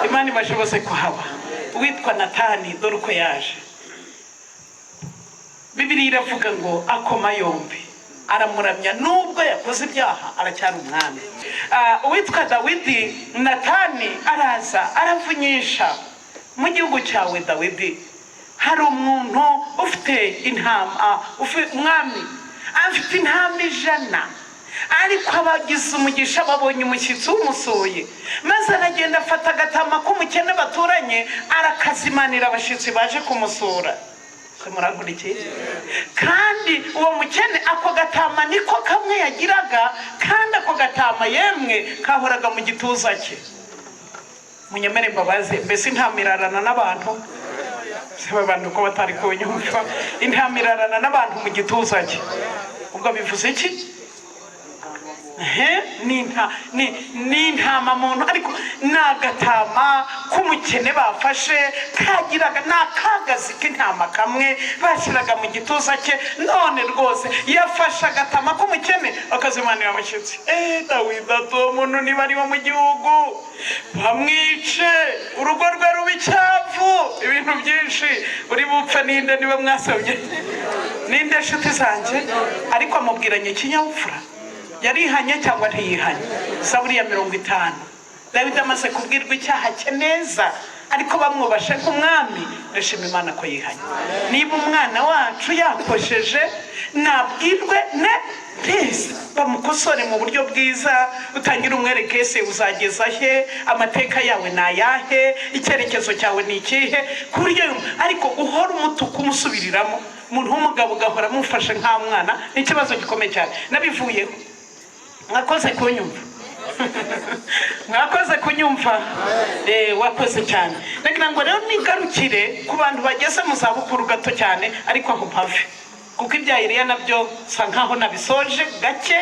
Imana ibashobose kuhaba. Witwa Natani, dore uko yaje. Bibiliya iravuga ngo akoma yombi, aramuramya nubwo yakoze ibyaha, aracyari umwami. Uwitwa Dawidi, Natani araza aravunyisha, mu gihugu cyawe Dawidi hari umuntu ufite intama, umwami afite intama 100, ariko abagize umugisha babonye umushyitsi w'umusuye, maze aragenda afata agatama k'umukene baturanye arakazimanira abashyitsi baje kumusura. Muragurikiye? Kandi uwo mukene ako gatama niko kamwe yagiraga, kandi ako gatama yemwe kahoraga mu gituza cye. Munyemere mbabaze, mbese intamirarana n'abantu? Seba abantu ko batari kunyumva. Intamirarana n'abantu mu gituza cye, ubwo bivuze iki? Ni intama muntu, ariko nagatama k'umukene bafashe kagiraga nakagazi k'intama kamwe bashyiraga mu gituza cye. None rwose yafashe agatama k'umukene akazimanira abashyitsi. Dawidi atuwo muntu niba ari wo mu gihugu bamwice, urugo rwe ruba icyavu, ibintu byinshi, uri bupfa ninde niba mwasabye? Ninde nshuti zanjye? Ariko amubwiranye ikinyabupfura. Yarihanye cyangwa ntiyihanye? Zaburi ya 50. Dawidi amaze kubwirwa icyaha cye neza, ariko bamwubashe nk'umwami, ndashima Imana ko yihanye. Niba umwana wacu yakosheje, nabwirwe neza, bamukosore mu buryo bwiza, utangira umwereke se uzageza he, amateka yawe ni ayahe, icyerekezo cyawe ni ikihe, ku buryo ariko uhora umutuku umusubiriramo. Umuntu w'umugabo ugahora amufashe nka mwana ni ikibazo gikomeye cyane. Nabivuyeho. Mwakoze kunyumva? Mwakoze kunyumva? Wakoze cyane. Nagira ngo rero nigarukire ku bantu bageze mu zabukuru gato cyane, ariko aho mpave, kuko ibya Eliya nabyo sa nkaho nabisoje gake,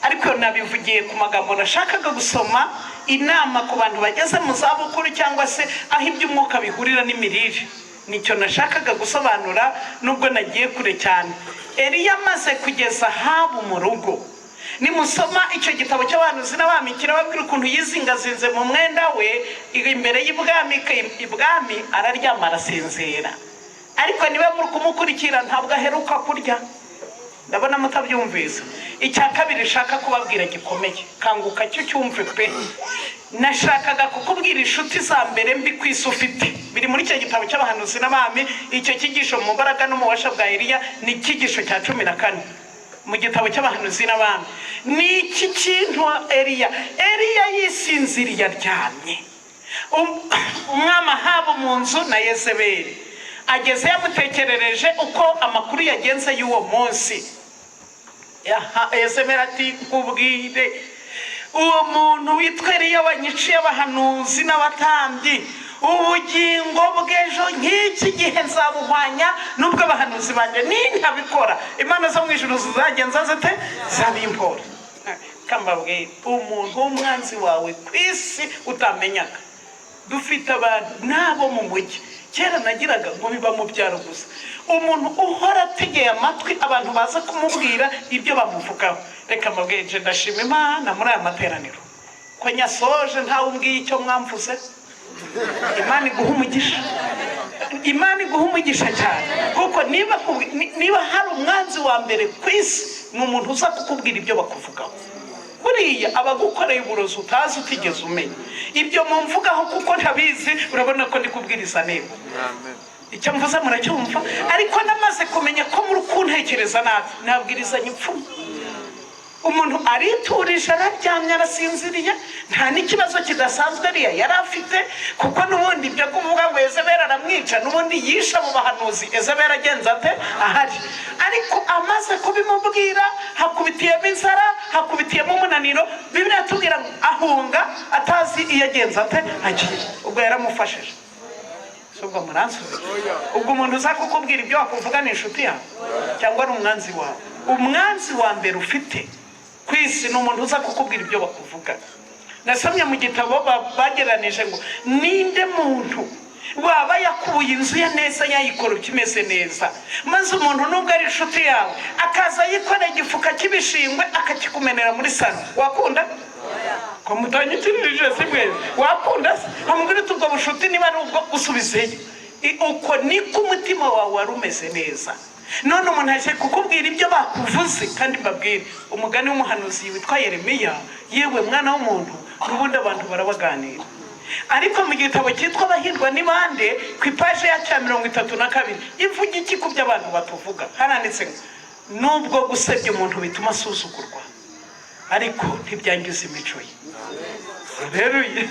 ariko nabivugiye ku magambo nashakaga gusoma. Inama ku bantu bageze mu zabukuru cyangwa se aho iby'umwuka bihurira n'imirire, nicyo nashakaga gusobanura nubwo nagiye kure cyane. Eliya amaze kugeza Ahabu mu rugo, nimusoma icyo gitabo cy'abahanuzi n'abami kirababwira ukuntu yizingazinze mu mwenda we imbere y'ibwami, araryama arasinzira. Ariko niba muri kumukurikira ntabwo aheruka kurya. Ndabona mutabyumvise. Icya kabiri nshaka kubabwira gikomeye, kanguka cyo cyumve pe. Nashakaga kukubwira inshuti za mbere mbi ku isi ufite, biri muri icyo gitabo cy'abahanuzi n'abami. Icyo kigisho mu mbaraga no mu bubasha bwa Eliya ni ikigisho cya 14 mu gitabo cy'abahanuzi n'abami. Ni iki kintu Eliya yisinziriye aryamye, umwami Ahabu mu nzu na Yezebeli ageze yamutekerereje uko amakuru yagenze y'uwo munsi. Yezebeli ati nkubwire, uwo muntu witwa Eliya wanyiciye abahanuzi n'abatambyi, ubugingo bw'ejo nk'iki gihe nzabuhwanya nubwo abahanuzi banjye nintabikora, Imana zo mu ijuru zizagenza zite? Zabimpora. Kambabwira, umuntu w'umwanzi wawe ku isi utamenyaga. Dufite abantu nabo mu mujyi, kera nagiraga ngo biba mu byaro gusa, umuntu uhora ategeye amatwi abantu baza kumubwira ibyo bamuvugaho. Reka mbabwire, ndashima Imana muri aya materaniro ko nyasoje ntawe umbwiye icyo mwamvuze. Imana iguha umugisha, Imana iguha umugisha cyane, kuko niba hari umwanzi wa mbere ku isi ni umuntu uza kukubwira ibyo bakuvugaho. Buriya abagukoreye uburozi utazi utigeze umenya ibyo mumvugaho, kuko ntabizi. Urabona ko ndikubwiriza neza. Icyo mvuze muracyumva, ariko namaze kumenya ko muri kuntekereza nabi nabwirizanye impfumu. Umuntu ariturije araryamye arasinziriye, nta n'ikibazo kidasanzwe Eliya yari afite, kuko n'ubundi ibyo kuvuga ngo Yezebeli aramwica n'ubundi yisha mu bahanuzi Yezebeli agenza ate ahari. Ariko amaze kubimubwira hakubitiyemo inzara, hakubitiyemo umunaniro, Bibiliya atubwira ngo ahunga atazi iyo agenza ate agiye. Ubwo yaramufashije. Ubwo muransubiza, ubwo umuntu uza kukubwira ibyo wakuvuga ni inshuti yawe cyangwa ari umwanzi wawe? Umwanzi wa mbere ufite ku isi ni umuntu uza kukubwira ibyo bakuvuga. Nasomye mu gitabo bageranije ngo ninde muntu waba yakubuye inzu ye neza yayikora kimeze neza, maze umuntu nubwo ari inshuti yawe akaza yikoreye igifuka cy'ibishingwe akakikumenera muri salo, wakunda? Ko mutanyikirije simwe, wakunda? Amubwira ubwo bushuti niba ari ubwo usubizeyo. Uko niko umutima wawe wari umeze neza. None umuntu aje kukubwira ibyo bakuvuze, kandi mbabwire umugani w'umuhanuzi witwa Yeremiya, yewe mwana w'umuntu, n'ubundi abantu barabaganira. Ariko mu gitabo cyitwa Abahirwa ni bande ku ipaje ya 32 ivuga iki ku by'abantu batuvuga. Haranditse ngo nubwo gusebya umuntu bituma asuzugurwa, ariko ntibyangiza imico ye. Haleluya,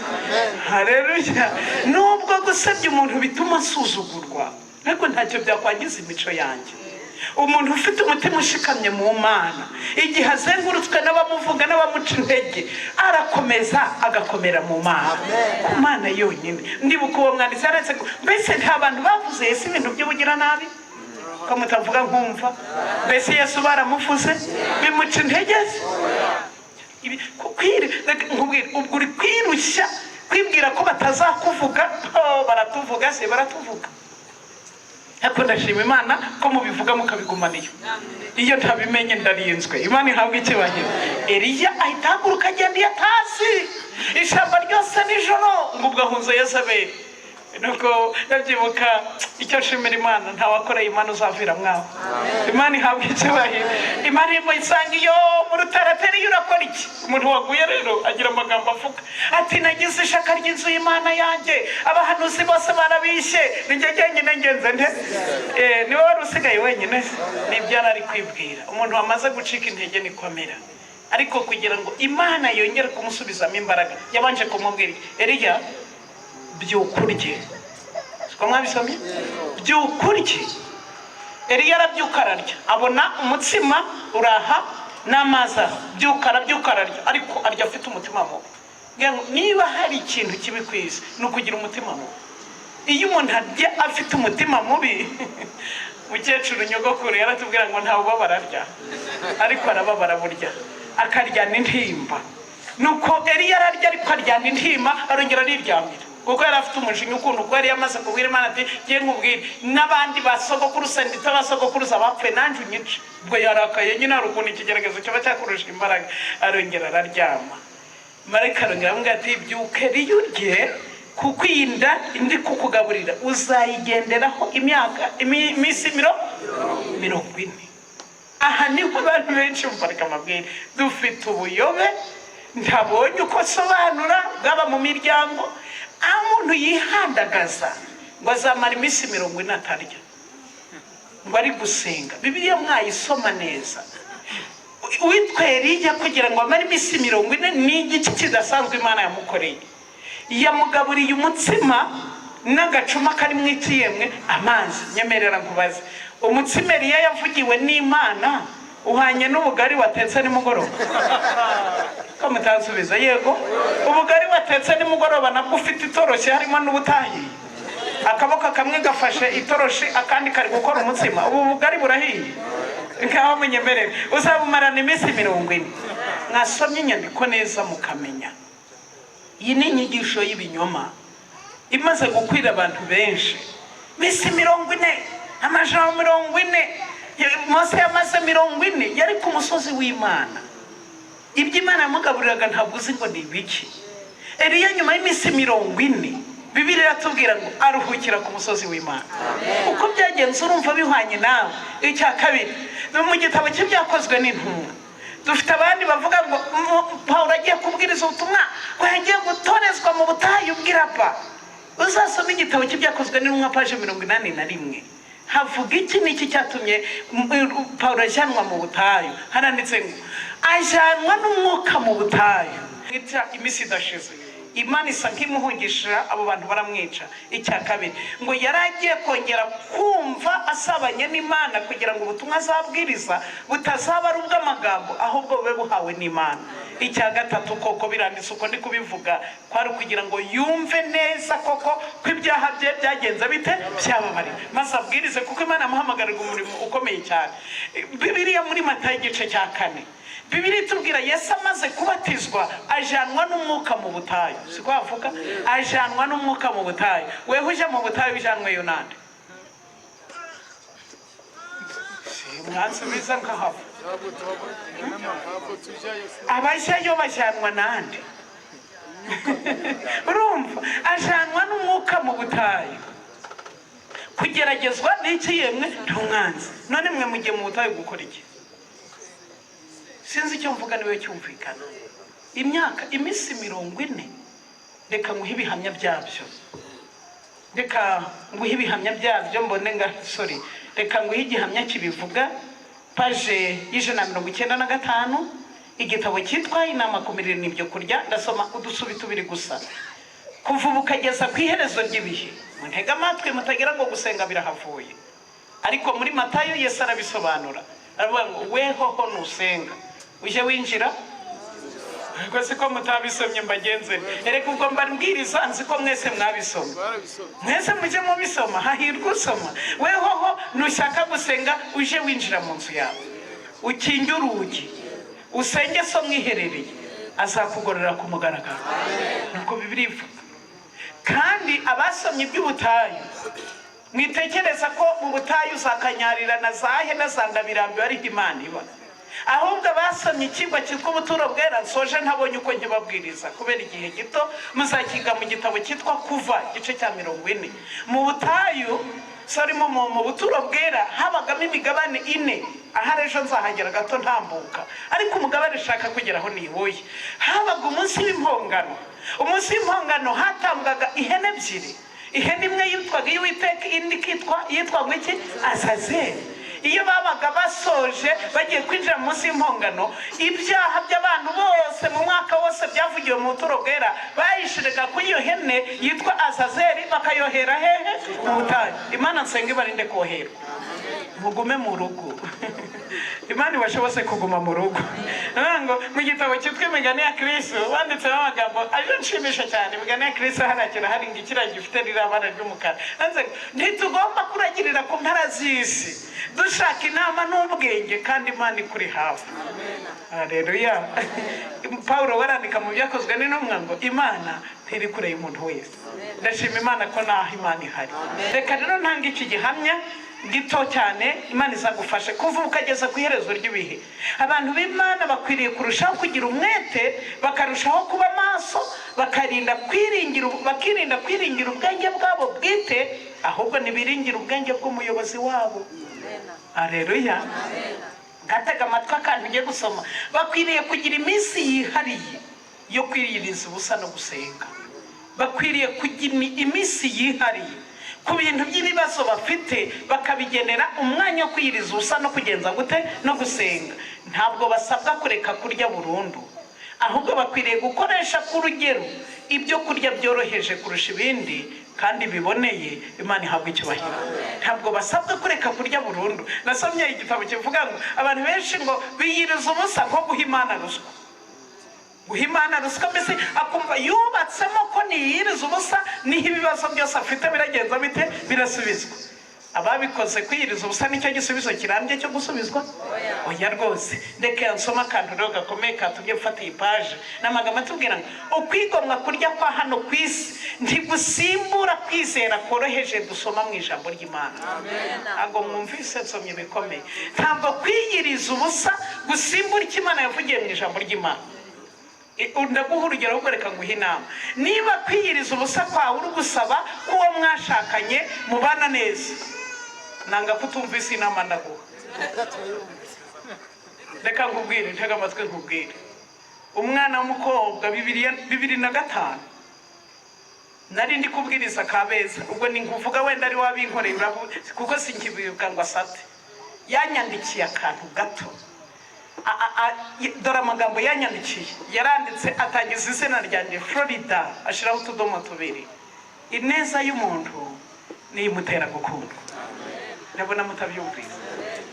haleluya. Nubwo gusebya umuntu bituma asuzugurwa, ariko ntacyo byakwangiza imico yanjye. Umuntu ufite umutima ushikamye mu Mana, igihe azengurutswe n'abamuvuga n'abamuca intege, arakomeza agakomera mu Mana, ku Mana yonyine. Ndibuka uwo mwanditsi yaretse ngo mbese nta bantu bavuze Yesu ibintu by'ubugira nabi ko mutavuga nkumva? Mbese Yesu baramuvuze bimuca intege? Ubwo uri kwirushya kwibwira ko batazakuvuga. Baratuvuga se, baratuvuga. Ariko ndashima Imana ko mubivuga mukabigumaniye. Iyo ntabimenye ndarinzwe. Imana ihabwe icyubahiro. Eliya ahita ahaguruka agenda yatazi ishyamba ryose nijoro ngo ubwo ahunze Yezebeli. Nuko ndabyibuka icyo nshimira Imana, nta wakoreye Imana uzavira mwaho. Imana ihabwe icyubahiro. Imana irimo isanga iyo mu rutarateri urakora iki? Umuntu waguye rero agira amagambo avuga ati nagize ishaka ry'inzu y'Imana yanjye, abahanuzi bose barabishye, ninjye jyenyine ngenze nte? Niwe wari usigaye wenyine. Nibyo ari kwibwira. Umuntu wamaze gucika intege nikomera. Ariko kugira ngo Imana yongere kumusubizamo imbaraga, yabanje kumubwira Eliya, byukurye. Siko mwabisomye? Byukurye. Eliya arabyuka ararya, abona umutsima uraha n'amazi, byuka ararya, ariko arya afite umutima mubi. Niba hari ikintu kibi ku isi ni ukugira umutima mubi. Iyo umuntu arya afite umutima mubi, mukecuru nyogokuru yaratubwira ngo ntawe ubabara arya, ariko arababara burya akaryana intimba. Nuko Eliya ararya ariko aryana intimba, arongera ariryamira kuko yari afite umujinya ukuntu ko yari yamaze kubwira Imana ati ngiye nkubwire n'abandi basogokuruza ndetse abasogokuruza bapfuye nanjye unyice. Ubwo yarakaye nyine ari ukuntu ikigeragezo cyaba cyakurusha imbaraga, arongera araryama. Marayika arongera aramubwira ati byuke Eliya urye, kuko iyi nda ndi kukugaburira uzayigenderaho iminsi 40. Aha niho abantu benshi mbarika amabwire dufite ubuyobe, ntabonye uko sobanura bwaba mu miryango. Umuntu yihandagaza ngo azamara iminsi 40 atarya, ngo ari gusenga. Bibiliya mwayisoma neza. Uwitwa Eliya kugira ngo amare iminsi 40 ni igiki kidasanzwe Imana yamukoreye. Yamugaburiye umutsima n'agacuma kari mu itiyemwe amazi. Nyemerera nkubaze, umutsima Eliya yavugiwe n'Imana uhanye n'ubugari watetse nimugoroba? Ko mutansubiza yego? Ubugari watetse nimugoroba nabwo ufite itoroshi harimo n'ubutahi, akaboko kamwe gafashe itoroshi akandi kari gukora umutsima, ubu bugari burahiye. Nkaho munyemerera uzabumarana iminsi 40. Mwasomye inyandiko neza mukamenya. Iyi ni inyigisho y'ibinyoma imaze gukwira abantu benshi. Iminsi 40, amajana 40. Mose yamaze 40 yari ku musozi w'Imana. Ibyo Imana yamugaburiraga ntabwo uzi ngo ni ibiki. Eliya nyuma y'iminsi 40 Bibiliya iratubwira ngo aruhukira ku musozi w'Imana. Uko byagenze urumva bihwanye nawe. Icya kabiri, mu gitabo cy'ibyakozwe n'intumwa dufite abandi bavuga ngo Pawulo agiye kubwiriza ubutumwa ko yagiye gutorezwa mu butayu bw'Iraba. Uzasoma igitabo cy'ibyakozwe n'intumwa paje 81. Havuga iki niki cyatumye Pawulo ajyanwa mu butayu? Haranditse ngo ajyanwa n'umwuka mu butayu. Iminsi idashize Imana isa nk'imuhungisha abo bantu baramwica. Icya kabiri ngo yaragiye kongera kumva asabanye n'Imana kugira ngo ubutumwa azabwiriza butazaba ari ubw'amagambo ahubwo bube buhawe n'Imana. Icya gatatu koko biranditse uko ndi kubivuga kwari kugira ngo yumve neza koko ko ibyaha bye byagenze bite byababariwe maze abwirize kuko Imana yamuhamagarira umurimo ukomeye cyane. Bibiliya muri Matayo igice cya 4 Bibiliya itubwira Yesu amaze kubatizwa ajanwa n'umwuka mu butayu. Siko avuga ajanwa n'umwuka mu butayu. Wewe uje mu butayu ujanwe yonande mwansubiza nkahava abajyayo bajanwa nande urumva ajanwa n'umwuka mu butayu kugeragezwa n'iki yemwe ntumwanzi. None mwe mugiye mu butayu gukora iki? Sinzi icyo mvuga niwe cyumvikana. Imyaka iminsi 40 reka nguhe ibihamya byabyo. Reka nguhe ibihamya byabyo mbone sorry reka nguhe igihamya kibivuga page y'195 igitabo cyitwa Inama ku mirire n'ibyo kurya. Ndasoma udusubi tubiri gusa. Kuva bukageza ku iherezo ry'ibihe muntega amatwi mutagira ngo gusenga birahavuye. Ariko muri Matayo Yesu arabisobanura aravuga ngo wehoho nusenga uje winjira ko siko mutabisomye mbagenze ereka ubwo mbambwiriza nzi ko mwese mwabisoma mwese muje mu bisoma hahirwa usoma. Wehoho nushaka gusenga uje winjira mu nzu yawe ukinge urugi usenge so mwiherereye azakugorera ku mugaragaro. Nuko Bibiliya ivuga. Kandi abasomye iby'ubutayu mwitekereza ko mu butayu zakanyarira na zahe na zandabirambi ari Imana iba, ahubwo basomye ikigwa cyitwa ubuturo bwera. Nsoje ntabonye uko nkibabwiriza kubera igihe gito, muzakiga mu gitabo cyitwa Kuva igice cya 40. Mu butayu mu buturo bwera habagamo imigabane 4. Aha ejo nzahagera gato ntambuka, ariko umugabane shaka kugeraho niboye. Habaga umunsi w'impongano. Umunsi w'impongano hatambwaga ihene 2. Ihene imwe yitwaga Uwiteka, indi yitwaga iki? Azazeli. Iyo babaga basoje bagiye kwinjira munsi y'impongano, ibyaha by'abantu bose mu mwaka wose byavugiwe mu buturo bwera bayishirega kuri iyo hene yitwa Azazeli bakayohera hehe? Mu butayu. Imana nsenga ibarinde koherwa. Mugume mu rugo. Imana ibashobose kuguma mu rugo. Ngo mu gitabo cyitwa Imigani ya Kristo banditsemo amagambo aje nshimisha cyane. Imigani ya Kristo harakira hari ngikira gifite rirabara ry'umukara. Ntitugomba kuragirira ku mpera z'isi dushaka inama n'ubwenge kandi Imana ikuri hafi. Haleluya. Paulo warandika mu byakozwe n'intumwa ngo Imana ntiri kure y'umuntu wese. Ndashima Imana ko naho Imana ihari. Reka rero ntanga iki gihamya gito cyane Imana izagufashe kuva ukageza ku iherezo ry'ibihe. Abantu b'Imana bakwiriye kurushaho kugira umwete, bakarushaho kuba maso, bakirinda kwiringira ubwenge bwabo bwite, ahubwo nibiringira ubwenge bw'umuyobozi wabo. Haleluya. Gatega amatwi akantu ugiye gusoma. Bakwiriye kugira iminsi yihariye yo kwiririza ubusa no gusenga. Bakwiriye kugira iminsi yihariye ku bintu by'ibibazo bafite, bakabigenera umwanya wo kwiriza ubusa no kugenza gute no gusenga. Ntabwo basabwa kureka kurya burundu, ahubwo bakwiriye gukoresha ku rugero ibyo kurya byoroheje kurusha ibindi kandi biboneye. Imana ihabwa icyubahiro. Ntabwo basabwa kureka kurya burundu. Nasomye igitabo kivuga ngo abantu benshi ngo biyiriza ubusa nko guha Imana ruswa. Guhimana ruswa mbese akumva yubatsemo ko niyiriza ubusa niho ibibazo byose afite biragenza bite birasubizwa. Ababikoze kwiyiriza ubusa nicyo gisubizo kirambye cyo gusubizwa? Oya rwose. Ndeke nsoma akantu rero gakomeye katumye mfata iyi page n'amagambo atubwira ngo ukwigomwa kurya kwa hano ku isi ntigusimbura kwizera koroheje dusoma mu ijambo ry'Imana. Ago mwumvise nsomye bikomeye. Ntabwo kwiyiriza ubusa gusimbura icyo Imana yavugiye mu ijambo ry'Imana. Ndaguha urugero rwo reka nguhe inama. Niba kwiyiriza ubusa kwawe uri gusaba ko uwo mwashakanye mubana neza, nanga kutumvise inama ndaguha. Reka nkubwire, ntega amatwi nkubwire. Umwana w'umukobwa 2005 nari ndi kubwiriza Kabeza, ubwo ni nkuvuga wenda ari wabinkoreye kuko sinkibibuka ngo asate. Yanyandikiye akantu gato dore amagambo yanyandikiye yaranditse atangiza izina ryanjye Florida ashiraho utudomo tubiri. Ineza y'umuntu niyimutera gukundwa. Ndabona mutabyumvise.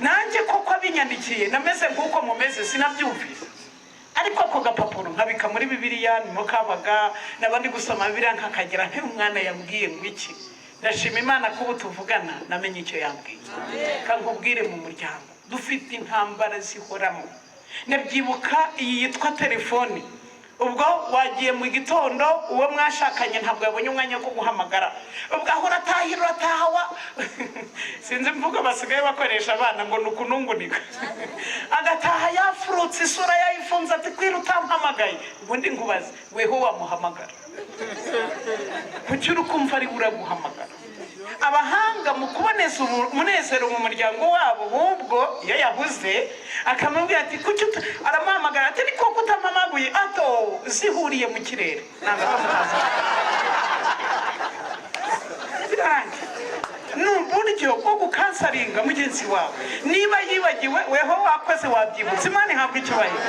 Nanjye koko abinyandikiye nameze nk'uko mumeze sinabyumvise. Ariko ako gapapuro nkabika muri Bibiliya nimo kabaga nabandi gusoma Bibiliya nkakagira nk'umwana yambwiye ngo iki. Ndashima Imana ko tuvugana namenye icyo yambwiye. Kankubwire mu muryango dufite intambara zihoramo. Nabyibuka iyi yitwa telefoni. Ubwo wagiye mu gitondo uwo mwashakanye ntabwo yabonye umwanya wo guhamagara. Ubwo ahora atahawa sinzi mvuga basigaye bakoresha abana ngo nukunungunika. Agataha yafurutse isura yayifunze ati kwira utampamagaye. Ubundi nkubaze weho wamuhamagara. Kuki urukumva ari uraguhamagara. Abahanga mu kuboneza umunezero mu muryango wabo ubwo iyo yahuze akamubwira ati kuki aramuhamagara ati niko kutampamaguye ato zihuriye mu kirere nanga bamutaza birangi n'uburyo bwo gukansaringa mugenzi wawe niba yibagiwe weho wakoze wabyibutse Imana ihabwa icyubahiro.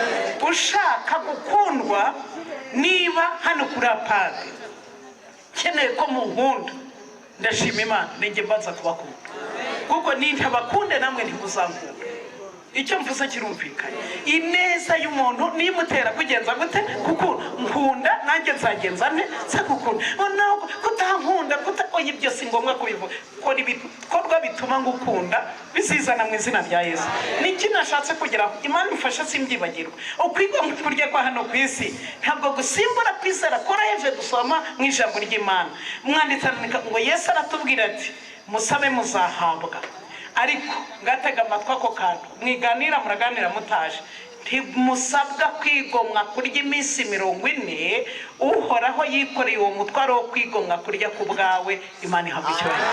Ushaka gukundwa niba hano kuri apade keneye ko munkunda ndashima Imana nenge mbanza kubakunda kuko nintabakunde namwe ntimuzangura. Icyo mvuze kirumvikanye. Ineza y'umuntu nimutera kugenza gute kuko nkunda nanjye nzagenza nte sakukunda no kutankunda oyi byose ngombwa kubivuga ko ibikorwa bituma ngukunda bizizana mu izina rya Yesu. Niki nashatse kugira Imana ifasha simbyibagirwa. Ukwigwa mu kurya kwa hano ku isi ntabwo gusimbura kwizera koraheve dusoma mu ijambo ry'Imana. Mwanditsanika ngo Yesu aratubwira ati musabe muzahabwa. Ariko ngatega amatwa ko kantu mwiganira muraganira mutaje ntimusabwa kwigomwa kurya iminsi 40 uhoraho yikoreye uwo mutwaro wo kwigomwa kurya ku bwawe. Imana ihabwa icyubahiro.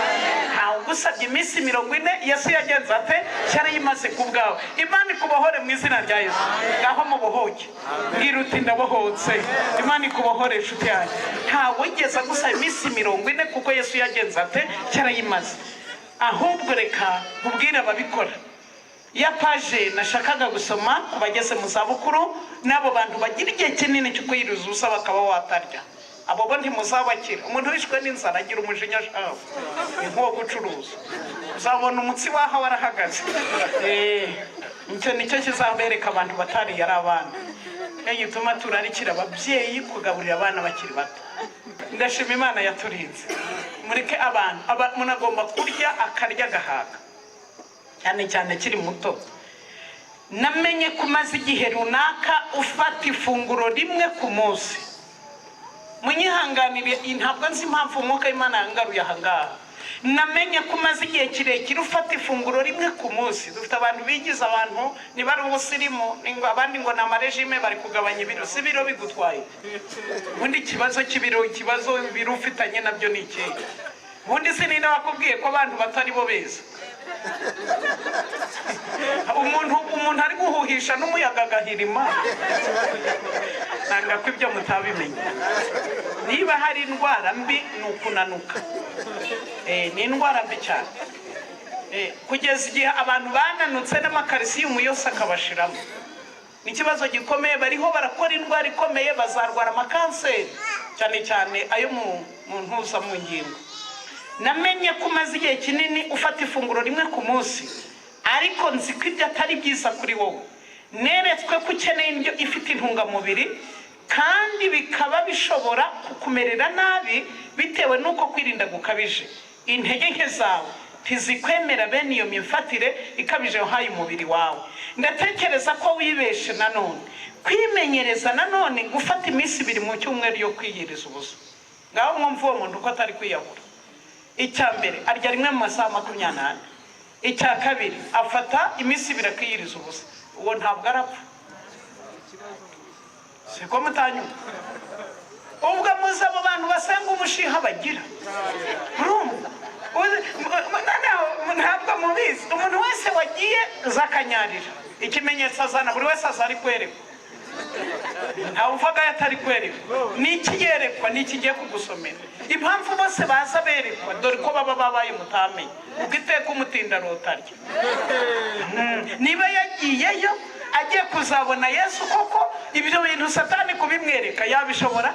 Ntawe ugusabye iminsi 40 Yesu yagenze ate cyari yimaze ku bwawe. Imana ikubohore mu izina rya Yesu. Ngaho mubohoke mbwira uti ndabohotse. Imana ikubohore inshuti yanjye. Ntawe ugeza gusaba iminsi 40 kuko Yesu yagenze ate cyari yimaze. Ahubwo reka kubwira ababikora ya paje nashakaga gusoma kubageze mu zabukuru nabo bantu bagira igihe kinini cyo kwiruza ubusa bakaba watarya. Abo bo ntimuzabakira. Umuntu wishwe n'inzara agira umujinya shafu nko gucuruza uzabona umutsi waha warahagaze. Nicyo kizambereka abantu batari yari abana. Yituma turarikira ababyeyi kugaburira abana bakiri bato. Ndashima Imana yaturinze. Mureke abantu munagomba kurya akarya gahaga cyane kiri muto. Namenye kumaze igihe runaka ufata ifunguro rimwe ku munsi. Munyihanganire ntabwo nzi impamvu umwuka Imana yangaruye ahangaha. Namenye kumaze igihe kirekire ufata ifunguro rimwe ku munsi. Dufite abantu bigize abantu nibari ubusirimu abandi ngo na marejime bari kugabanya ibiro. Si biro bigutwaye. Ubundi kibazo kibiro ikibazo biro ufitanye nabyo ni iki? Ubundi sinine wakubwiye ko abantu batari bo beza. Umuntu ari guhuhisha n'umuyaga gahirima. Nanga ko ibyo mutabimenye. Niba hari indwara mbi nukunanuka. Ni indwara mbi cyane. Kugeza igihe abantu bananutse n'amakalsiyumu yose akabashiramo. Ni kibazo gikomeye bariho barakora indwara ikomeye bazarwara amakanseri cyane ayo mu ntuza mu ngingo. Namenye kumaze igihe kinini ufata ifunguro rimwe ku munsi ariko nzi ko ibyo atari byiza kuri wowe. Neretswe ko ukeneye indyo ifite intungamubiri kandi bikaba bishobora kukumerera nabi bitewe nuko kwirinda gukabije. Intege nke zawe ntizikwemera bene iyo myifatire ikabije wahaye umubiri wawe. Ndatekereza ko wibeshe nanone kwimenyereza nanone gufata iminsi 2 mu cyumweru yo kwiyiriza ubusa. Ngaho mwumva uwo muntu ko atari kwiyahura. Icyambere arya rimwe mu masaha 28. Icyakabiri afata iminsi 2 akiyiriza ubusa. Uwo ntabwo arapfa. Siko mutanyu. Ubwo muzabo bantu basenga umushiha bagira. Urumva? Ntabwo mubizi. Umuntu wese wagiye zakanyarira. Ikimenyetso azana buri wese azari kwerekwa. Nta uvuga yatari kwerekwa. Niki yerekwa niki giye kugusomera. Impamvu bose baza berekwa dore ko baba babaye mutamenye. Ubwiteka umutinda rotarya. Niba yagiyeyo agiye kuzabona Yesu koko ibyo bintu Satani kubimwereka yabishobora?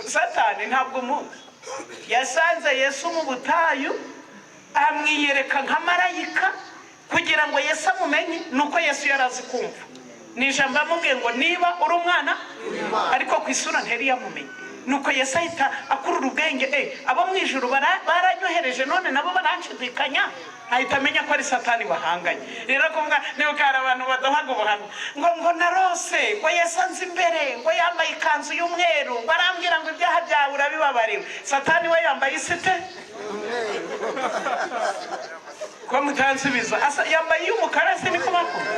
Satani ntabwo muzi. Yasanze Yesu mu butayu amwiyereka nka marayika kugira ngo Yesu amumenye, nuko Yesu yarazi kumva. Ni ijambo amubwiye ngo niba uri umwana, ariko ku isura nteri yamumenye. Nuko Yesu ahita akurura ubwenge, abo mu ijuru baranyohereje none nabo baranshidikanya, ahita amenya ko ari Satani bahanganye. Rero kuvuga niba kari abantu badahaga ubuhamya ngo narose ngo Yesu anzi imbere ngo yambaye ikanzu y'umweru, barambwira ngo ibyaha byawe urabibabariwe. Satani we yambaye isite ko mutansubiza, yambaye y'umukara se niko bakora.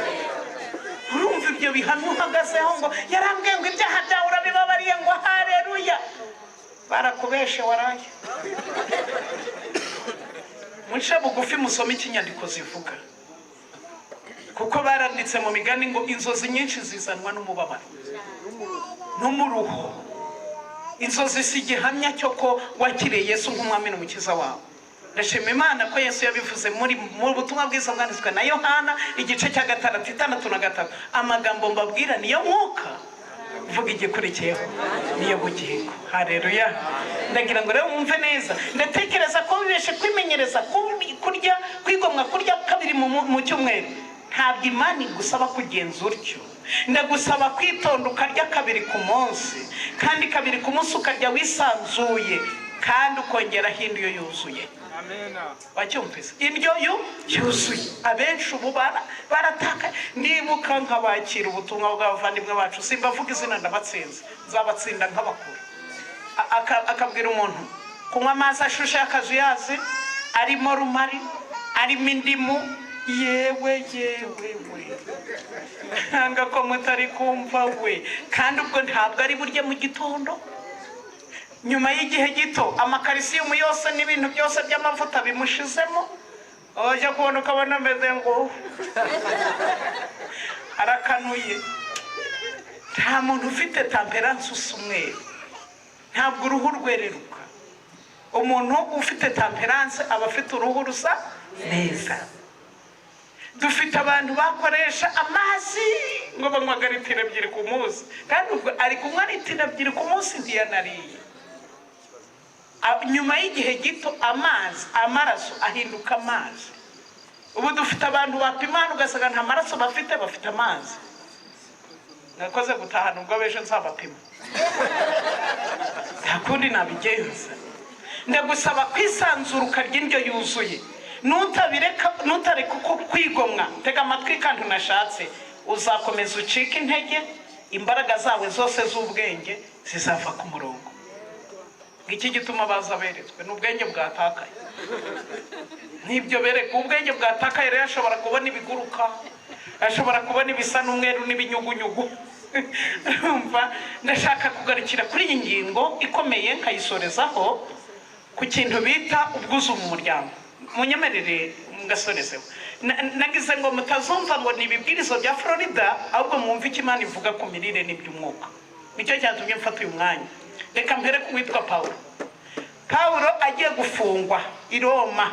Urumva ibyo bihamya uhagazeho ngo yarambwiye ngo ibyaha byawe urabibabariye, ngo haleluya. Barakubeshe waraye. Muce bugufi musome ikinyandiko zivuga, kuko baranditse mu migani ngo inzozi nyinshi zizanwa n'umubabaro n'umuruho. Inzozi si igihamya cyo ko wakiriye Yesu nk'umwami n'umukiza wawe. Ndashima Imana ko Yesu yabivuze mu butumwa bwiza bwanditswe na Yohana igice cya 6:6. Amagambo mbabwira niyo mwuka, vuga igikurikiyeho niyo bugingo. Haleluya. Ndagira ngo rero mwumve neza, ndatekereza ko bibeshe kwimenyereza kurya kwigomwa kurya kabiri mu cyumweru. Ntabwo Imana igusaba kugenza utyo, ndagusaba kwitonda ukarya kabiri ku munsi, kandi kabiri ku munsi ukarya wisanzuye, kandi ukongeraho indyo yuzuye. Wacyumvise? Indyo yuzuye. Abenshi ubu barataka. Ndibuka nkabakira ubutumwa bw'abavandimwe bacu, simbavuga izina ndabatsinze, nzabatsinda nk'abakuru. Akabwira umuntu kunywa amazi ashushe akazuyazi, arimo rumari, arimo indimu. Yewe nanga ko mutari kumva we. Kandi ubwo ntabwo ari burye mu gitondo, nyuma y'igihe gito amakarisiyumu yose n'ibintu byose by'amavuta bimushizemo, ujya kubona ukabona ameze ngo arakanuye. Nta muntu ufite temperanse usa umweru, ntabwo uruhu rwereruka. Umuntu ufite temperanse aba afite uruhu rusa neza. Dufite abantu bakoresha amazi ngo banywa litiro 2 ku munsi, kandi ubwo ari kunywa litiro 2 ku munsi ntiyanariye. Nyuma y'igihe gito amaraso ahinduka amazi. Ubu dufite abantu bapimana ugasanga nta maraso bafite amazi. Nakoze gutahana ubwo beje nzabapima, ntakundi nabigenza. Ndagusaba kwisanzura ukarya indyo yuzuye. Nutareka uko kwigomwa, tega amatwi kandi unashatse, uzakomeza ucika intege, imbaraga zawe zose z'ubwenge zizava ku murongo. Iki gituma bazaberetswe n'ubwenge bwatakaye. Nibyo bereka ubwenge bwatakaye. Rero ashobora kubona ibiguruka, ashobora kubona ibisa n'umweru n'ibinyugunyugu. Urumva, ndashaka kugarukira kuri iyi ngingo ikomeye nkayisorezaho ku kintu bita ubwuzu mu muryango. Munyemerere mugasorezeho. Nagize ngo mutazumva ngo ni ibibwirizo bya Florida, ahubwo mwumve icyo Imana ivuga ku mirire n'iby'umwuka. Nicyo cyatumye mfata uyu mwanya. Reka mbere kuwitwa Paulo agiye gufungwa i Roma,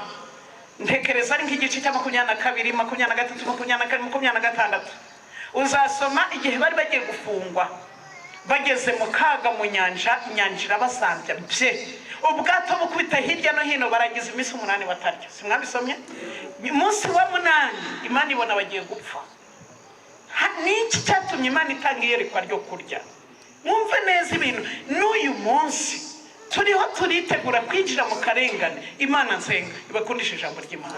ntekereza ari nk'igice cya 22, 23, 24, 26. Uzasoma igihe bari bagiye gufungwa, bageze mu kaga mu nyanja, inyanja irabasambya bye. Ubwato bukubita hirya no hino, baragize iminsi 8 batarya. Simwabisomye? Umunsi wa 8 Imana ibona bagiye gupfa. Niki cyatumye Imana itanga iyerekwa ryo kurya? Mwumve neza ibintu. N'uyu munsi turiho turitegura kwinjira mu karengane. Imana nsenga ibakundisha ijambo ry'Imana,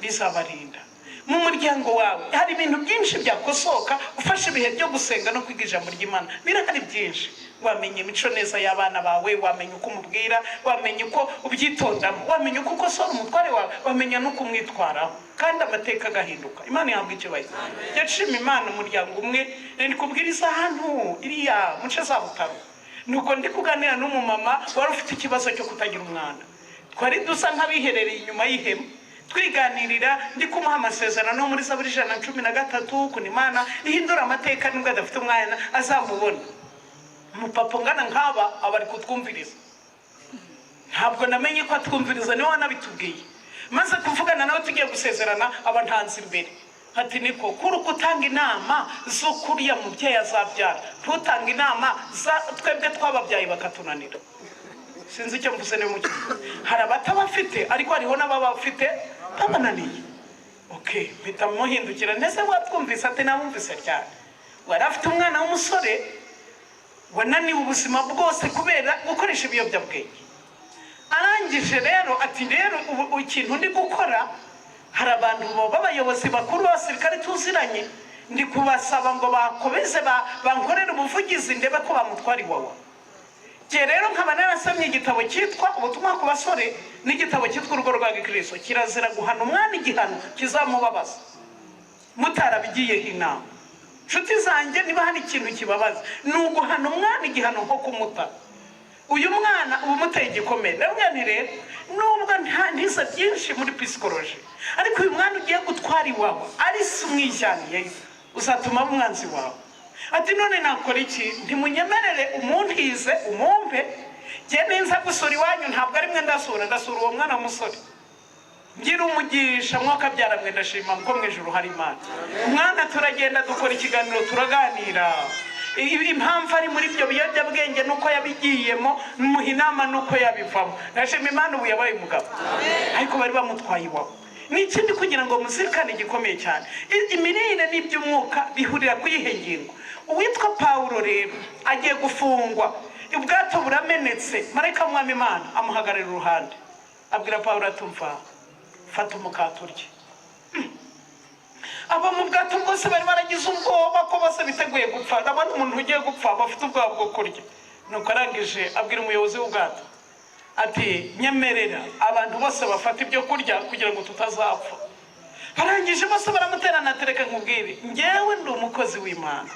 bizabarinda. Mu muryango wawe hari ibintu byinshi byakosoka ufashe ibihe byo gusenga no kwiga ijambo ry'Imana. Birahari byinshi. Wamenye imico neza y'abana bawe, wamenye uko umubwira, wamenye uko ubyitondamo, wamenye uko ukosora umutware wawe, wamenye n'uko umwitwaraho, kandi amateka agahinduka. Imana yambwe icyubahiro. Yashima Imana umuryango umwe ndi kubwiriza ahantu iriya muce za Butaro. Nuko ndi kuganira n'umumama wari ufite ikibazo cyo kutagira umwana. Twari dusa nk'abiherereye inyuma y'ihema, twiganirira ndi kumuha amasezerano muri Zaburi 113 ko Imana ihindura amateka nubwo adafite umwana azamubona. Umupapa ngana nkaba abari kutwumviriza, ntabwo namenye ko atwumviriza, niwe wanabitubwiye. Maze kuvugana nawe tugiye gusezerana, abantanzi imbere ati niko kuri gutanga inama zo kuriya mubyeyi azabyara, ntutanga inama za twebwe twababyaye bakatunanira. Sinzi icyo mvuze ne mucyo. Hari abatabafite ariko hariho n'ababa bafite babananiye. Okay, mpita muhindukira nese watwumvise ati namumvise cyane. Wari afite umwana w'umusore wananiwe ubuzima bwose kubera gukoresha ibiyobyabwenge. Arangije rero ati rero ikintu ndi gukora, hari abantu b'abayobozi bakuru b'abasirikare tuziranye, ndi kubasaba ngo bakomeze bankorere ubuvugizi ndebe ko bamutwara Iwawa. Je rero nkaba narasomye igitabo cyitwa Ubutumwa ku basore n'igitabo cyitwa Urugo rwa Gikristo. Kirazira guhana umwana igihano kizamubabaza mutarabigiyeho inama. Nshuti zanjye, niba hari ikintu kibabaza ni uguhana umwana igihano nko kumuta. Uyu mwana ubu muteye igikomere. Rero nubwo ntize byinshi muri psychology, ariko uyu mwana ugiye gutwara Iwawa ari se umwijyaniye uzatuma umwanzi wawe. Ati none nakora iki? Ntimunyemerere umuntize umumpe, je ninza gusura iwanyu ntabwo ari mwe ndasura uwo mwana w'umusore. Ngira umugisha mwaka byaramwe ndashima ko mu ijuru hari Imana. Umwana turagenda dukora ikiganiro turaganira. Impamvu ari muri byo biyobyabwenge nuko yabigiyemo, n'umuhinama nuko yabivamo. Ndashima Imana ubu yabaye umugabo. Ariko bari bamutwaye Iwawa. Ni ikindi kugira ngo muzirikane gikomeye cyane. Imirire n'iby'umwuka bihurira kuyihe ngingo. Uwitwa Paulo rero agiye gufungwa, ubwato buramenetse, marayika w'Umwami Imana amuhagarara iruhande, abwira Paulo atumva fata umukate urye. Aba mu bwato bwose bari baragize ubwoba ko bose biteguye gupfa, abandi umuntu ugiye gupfa bafite ubwoba bwo kurya. Nuko arangije abwira umuyobozi w'ubwato ati nyemerera abantu bose bafata ibyo kurya kugira ngo tutazapfa. Barangije bose baramuterana, tereka nkubwire njyewe ndi umukozi w'Imana.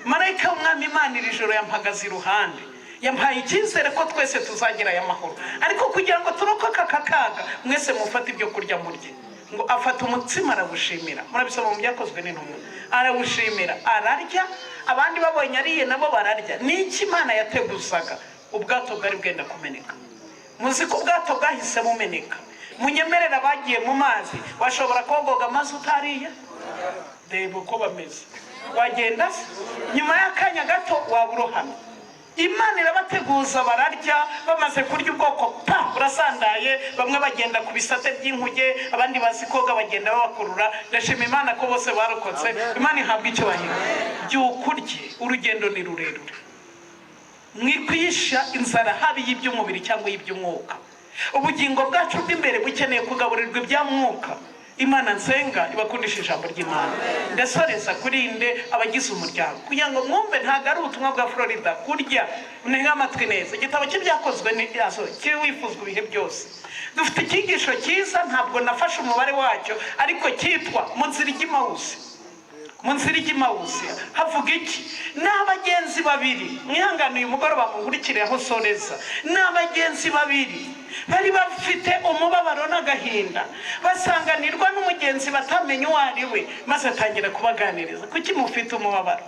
Marayika w'Umwami Imana iri joro yampagaze iruhande, yampaye icyizere ko twese tuzagira aya mahoro, ariko kugira ngo turokoke aka kaga mwese mufate ibyo kurya murye. Ngo afata umutsima arawushimira, murabisoma mu Byakozwe n'Intumwa, arawushimira ararya, abandi babonye ariye nabo bararya. N'iki Imana yateguzaga, ubwato bwari bwenda kumeneka. Muzi ko ubwato bwahise bumeneka. Munyemerera bagiye mu mazi, washobora kogoga amazi utariye? Reba uko bameze, wagenda nyuma y'akanya gato waburohama. Imana irabateguza bararya, bamaze kurya ubwoko burasandaye, bamwe bagenda ku bisate by'inkuge, abandi bazi koga bagenda babakurura. Ndashima Imana ko bose barokotse. Imana ihabwa icyubahiro. Byukurye, urugendo ni rurerure. Mwikwisha inzara habi y'iby'umubiri cyangwa y'iby'umwuka. Ubugingo bwacu bw'imbere bukeneye kugaburirwa ibya mwuka. Imana nsenga ibakundisha ijambo ry'Imana. Ndasoreza kurinde abagize umuryango kugira ngo mwumve ntago ari ubutumwa bwa Florida kurya ntega amatwi neza. Igitabo cy'Ibyakozwe n'Ibyazo cy'Uwifuzwa ibihe byose. Dufite icyigisho cyiza, ntabwo nafashe umubare wacyo, ariko cyitwa mu nzira y'Emawusi. Mu nzira y'Emawusi havuga iki? N'abagenzi babiri, mwihangane uyu mugoroba munkurikire aho soreza. N'abagenzi babiri bari bafite umubabaro n'agahinda, basanganirwa n'umugenzi batamenye uwo ari we, maze atangira kubaganiriza. Kuki mufite umubabaro?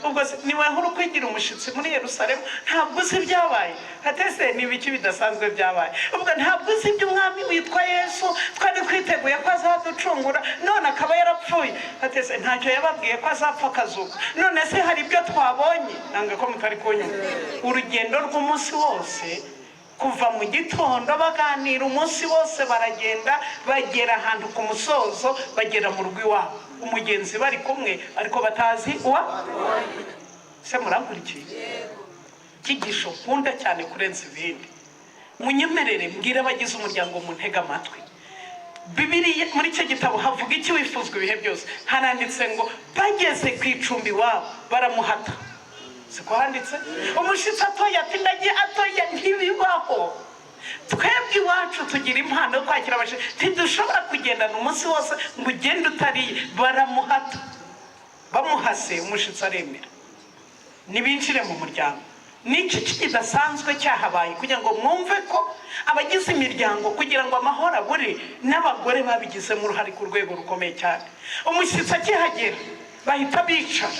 Ubwo niwe nkuru kwigira umushitsi muri Yerusalemu, ntabwo uzi ibyabaye. Atese ni ibiki bidasanzwe byabaye? Ubwo ntabwo uzi iby'umwami witwa Yesu twari twiteguye ko azaducungura, none akaba yarapfuye. Atese ntacyo yababwiye ko azapfa akazuka, none se hari ibyo twabonye? Nanga ko mutari kunyuma. Urugendo rw'umunsi wose, kuva mu gitondo baganira umunsi wose, baragenda bagera ahantu ku musozo, bagera mu rugo iwabo, umugenzi bari kumwe ariko batazi uwa se. Murankurikiye? Cyigisho nkunda cyane kurenza ibindi. Munyemerere mbwira abagize umuryango mu ntega amatwi. Bibiliya muri icyo gitabo havuga iki? Wifuzwa ibihe byose. Haranditse ngo bageze ku icumbi wabo baramuhata. Siko handitse? Umushitsi atoya ati ndagiye, atoya ntibibaho. Twebwe iwacu tugira impano yo kwakira abashitsi, ntidushobora kugendana umunsi wose ngo ugende utariye. Baramuhata, bamuhase umushitsi aremera. Nibinjire mu muryango. Niki kidasanzwe cyahabaye kugira ngo mwumve ko abagize imiryango kugira ngo amahoro abure, n'abagore babigizemo uruhare ku rwego rukomeye cyane. Umushyitsi akihagera bahita bicara.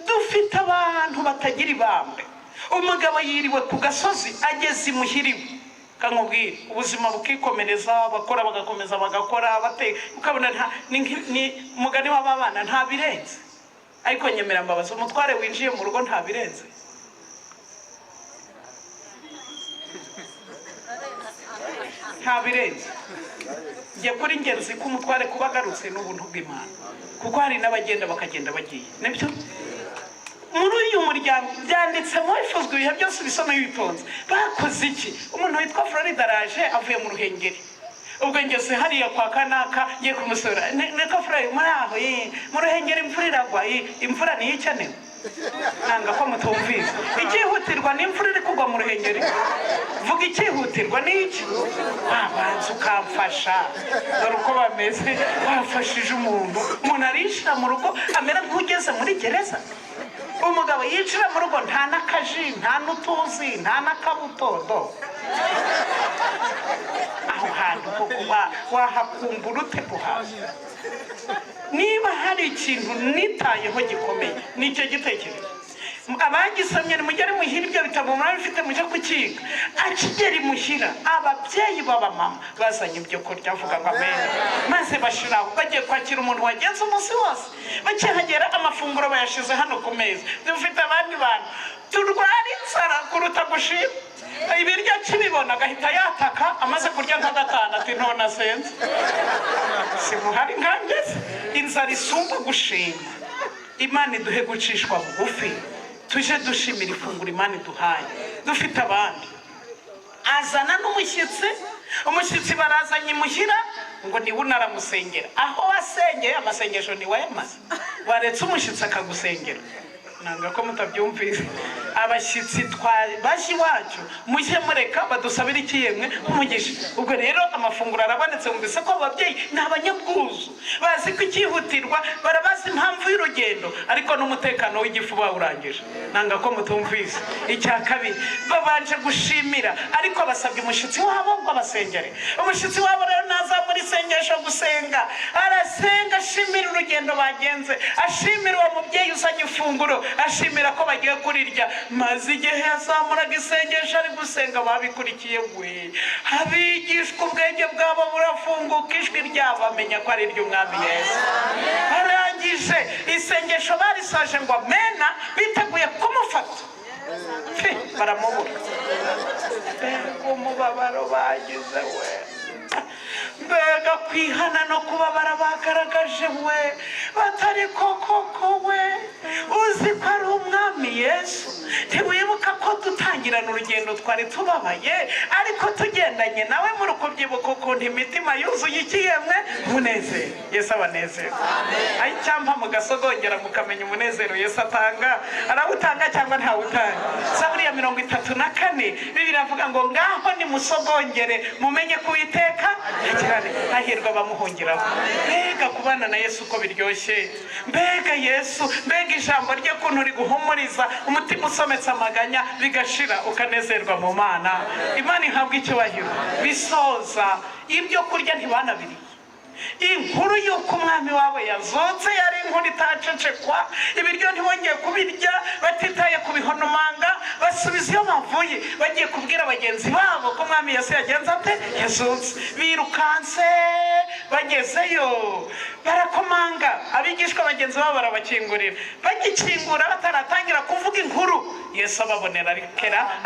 Dufite abantu batagira ibambe. Umugabo yiriwe ku gasozi, ageze imuhiriwe kankubwira ubuzima bukikomereza, bakora bagakomeza bagakora bate, ukabona ni umugani w'abana nta birenze. Ariko nyemera mbabaza, umutware winjiye mu rugo nta birenze. Nta birenze. Ngiye kuri ingenzi ko umutware kuba agarutse n'ubuntu bw'Imana, kuko hari n'abagenda bakagenda bagiye, nibyo muri uyu muryango byanditse mu bifuzwe ibihe byose bisoma yitonze. Bakoze iki? Umuntu witwa Florida araje avuye mu Ruhengeri, ubwo ngeze hariya kwa kanaka ngiye kumusura, niko Florida muri aho mu Ruhengeri imvura iragwa, imvura niyo ikenewe. Nanga ko mutumvise ikihutirwa n'imvura iri kugwa mu Ruhengeri. Vuga ikihutirwa n'iki? Abanza ukamfasha, dore uko bameze. Wafashije umuntu arishira mu rugo amera nk'ugeze muri gereza. Umugabo yicira mu rugo nta n'akaji, nta n'utuzi, nta n'akabutodo. Aho hantu wahakumbura ute kuhaza? Niba hari ikintu nitayeho gikomeye nicyo gitekerezo. Abagisomye nimugere muhira ibyo bitabo murabifite muje kukiga. Akigera imuhira ababyeyi b'abamama bazanye ibyo kurya, avuga ngo amen, maze bashiraho bagiye kwakira umuntu wagenze umunsi wose. Bakihagera amafunguro bayashize hano ku meza. Dufite abandi bantu turwara inzara kuruta gushima. Ibiryo kibibona agahita yataka, amaze kurya nka gatanu ati ntona senze. Simuhari nkangeze. Inzara isumba gushima. Imana iduhe gucishwa bugufi, tuje dushimira ifunguro Imana iduhaye. Dufite abandi azana n'umushyitsi, umushyitsi barazanye imuhira ngo niwe unaramusengera. Aho wasengeye amasengesho ni wayamaze, waretse umushyitsi akagusengera. Nanga ko mutabyumvise. Abashyitsi bashi wacu mujye mureka badusabira ikiyemwe umugisha. Ubwo rero amafunguro arabonetse, mubise ko ababyeyi ni abanyabwuzu, bazi ko ikihutirwa, barabazi impamvu y'urugendo, ariko n'umutekano w'igifu bawurangije. Nanga ko mutumvise. Icya kabiri babanje gushimira, ariko basabye umushyitsi wabo ngo abasengere. Umushyitsi wabo rero naza muri sengesho gusenga, arasenga ashimira urugendo bagenze, ashimira uwo mubyeyi uzanye ifunguro, ashimira ko bagiye kurirya. Maze igihe yazamuraga isengesho ari gusenga, babikurikiye we, abigishwa ubwenge bwabo burafunguka, ijwi ryabo bamenya ko ari iry'Umwami Yesu. Arangije isengesho barisoje ngo amena, biteguye kumufata, baramubura. Umubabaro bagize we, mbega kwihana no kubabara bagaragaje we, batari koko we, uzi ko ari Umwami Yesu. Ntiwibuka ko dutangirana urugendo twari tubabaye, ariko tugendanye nawe muri kubyibuka ukuntu imitima yuzuye ikiyemwe umunezero. Yesu abanezero. Ayi cyamba mugasogongera mukamenya umunezero Yesu atanga. Arawutanga cyangwa ntawutanga? Zaburi ya 34 Bibiliya avuga ngo ngaho nimusogongere mumenye ko Uwiteka akirane, hahirwa bamuhungiraho. Mbega kubana na Yesu ko biryoshye. Mbega Yesu, mbega ijambo rye kuntu riguhumuriza, umutima usometse amaganya bigashira, ukanezerwa mu Mana. Imana ihabwa icyubahiro. Bisoza ibyo kurya ntibanabiriye. Inkuru y'uko Umwami wabo yazutse yari inkuru itacecekwa. Ibiryo ntibongeye kubirya, batitaye ku bihonumanga, basubiza iyo bavuye, bagiye kubwira bagenzi babo ko Umwami Yesu yagenze ate, yazutse. Birukanse bagezeyo barakomanga, abigishwa bagenzi babo barabakingurira. Bagikingura bataratangira kuvuga inkuru, Yesu ababonera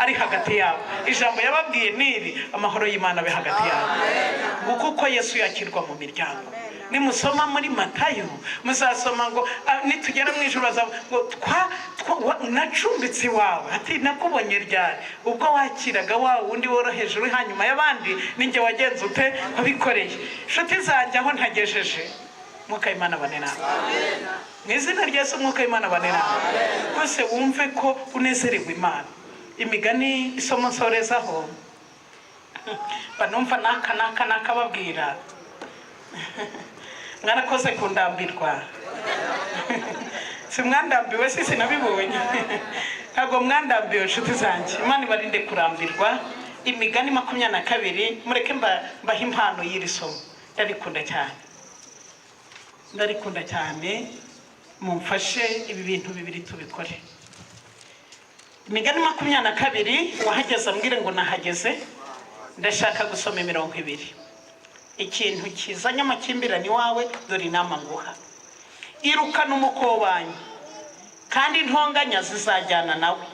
ari hagati yabo. Ijambo yababwiye niri, amahoro y'Imana abe hagati yabo. Kuko Yesu yakirwa mu miryango. Nimusoma muri Matayo muzasoma ngo nitugera mu ijuru ngo nacumbitse iwawe, ati nakubonye ryari, ubwo wakiraga wawe undi woroheje uri hanyuma y'abandi, ninjye wagenze ute wabikoreye. Nshuti zanjye aho ntagejeje, Mwuka w'Imana banena. Mu izina rya Yesu Mwuka w'Imana banena. Rwose wumve ko unezerewe Imana. Imigani isomo nsorezaho, banumva naka babwira mwarakoze kundambirwa. Si mwandambiwe, sisi nabibonye. Ntabwo mwandambiwe nshuti zanjye. Imana ibarinde kurambirwa. Imigani 22 mureke mbaha impano y'iri somo. Ndarikunda cyane. Mumfashe ibi bintu bibiri tubikore. Imigani 22 wahageze ambwire ngo nahageze. ndashaka gusoma 20. Ikintu kizanye amakimbirane wawe dore inama nguha. Irukana umukobanyi kandi intonganya zizajyana nawe,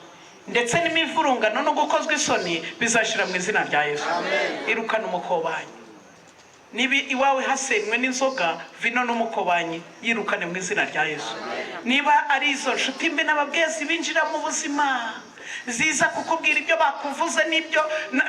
ndetse n'imivurungano no gukozwa isoni bizashira mu izina rya Yesu. Irukana umukobanyi. Nibi iwawe hasenwe n'inzoga, vino n'umukobanyi yirukane mu izina rya Yesu. Niba ari izo nshuti mbi n'ababwezi binjira mu buzima ziza kukubwira ibyo bakuvuze n'ibyo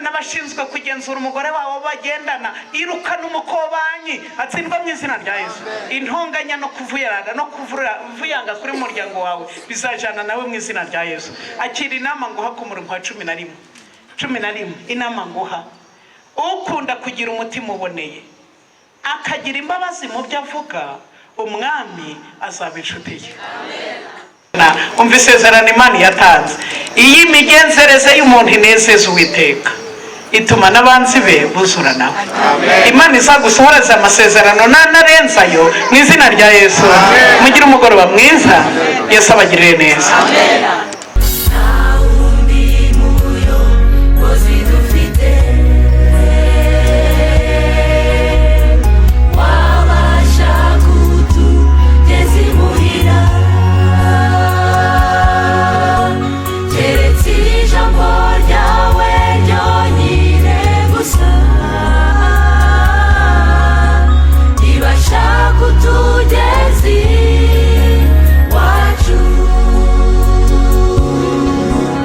n'abashinzwe kugenzura umugore wawe bagendana, irukana umukobanyi atsindwa mu izina rya Yesu. Intonganya no kuvuyanga no kuvuyanga kuri muryango wawe bizajana nawe mu izina rya Yesu. Akira inama nguha ku murongo wa 11. Inama nguha: ukunda kugira umutima uboneye akagira imbabazi mu byo avuga, umwami azaba inshuti ye. Umva isezerano Imana yatanze. Iyi migenzereze y'umuntu inezeza Uwiteka, ituma n'abanzi be buzura nawe. Imana izagusohoreza amasezerano n'anarenzayo mu izina rya Yesu. Mugire umugoroba mwiza. Yesu abagirire neza.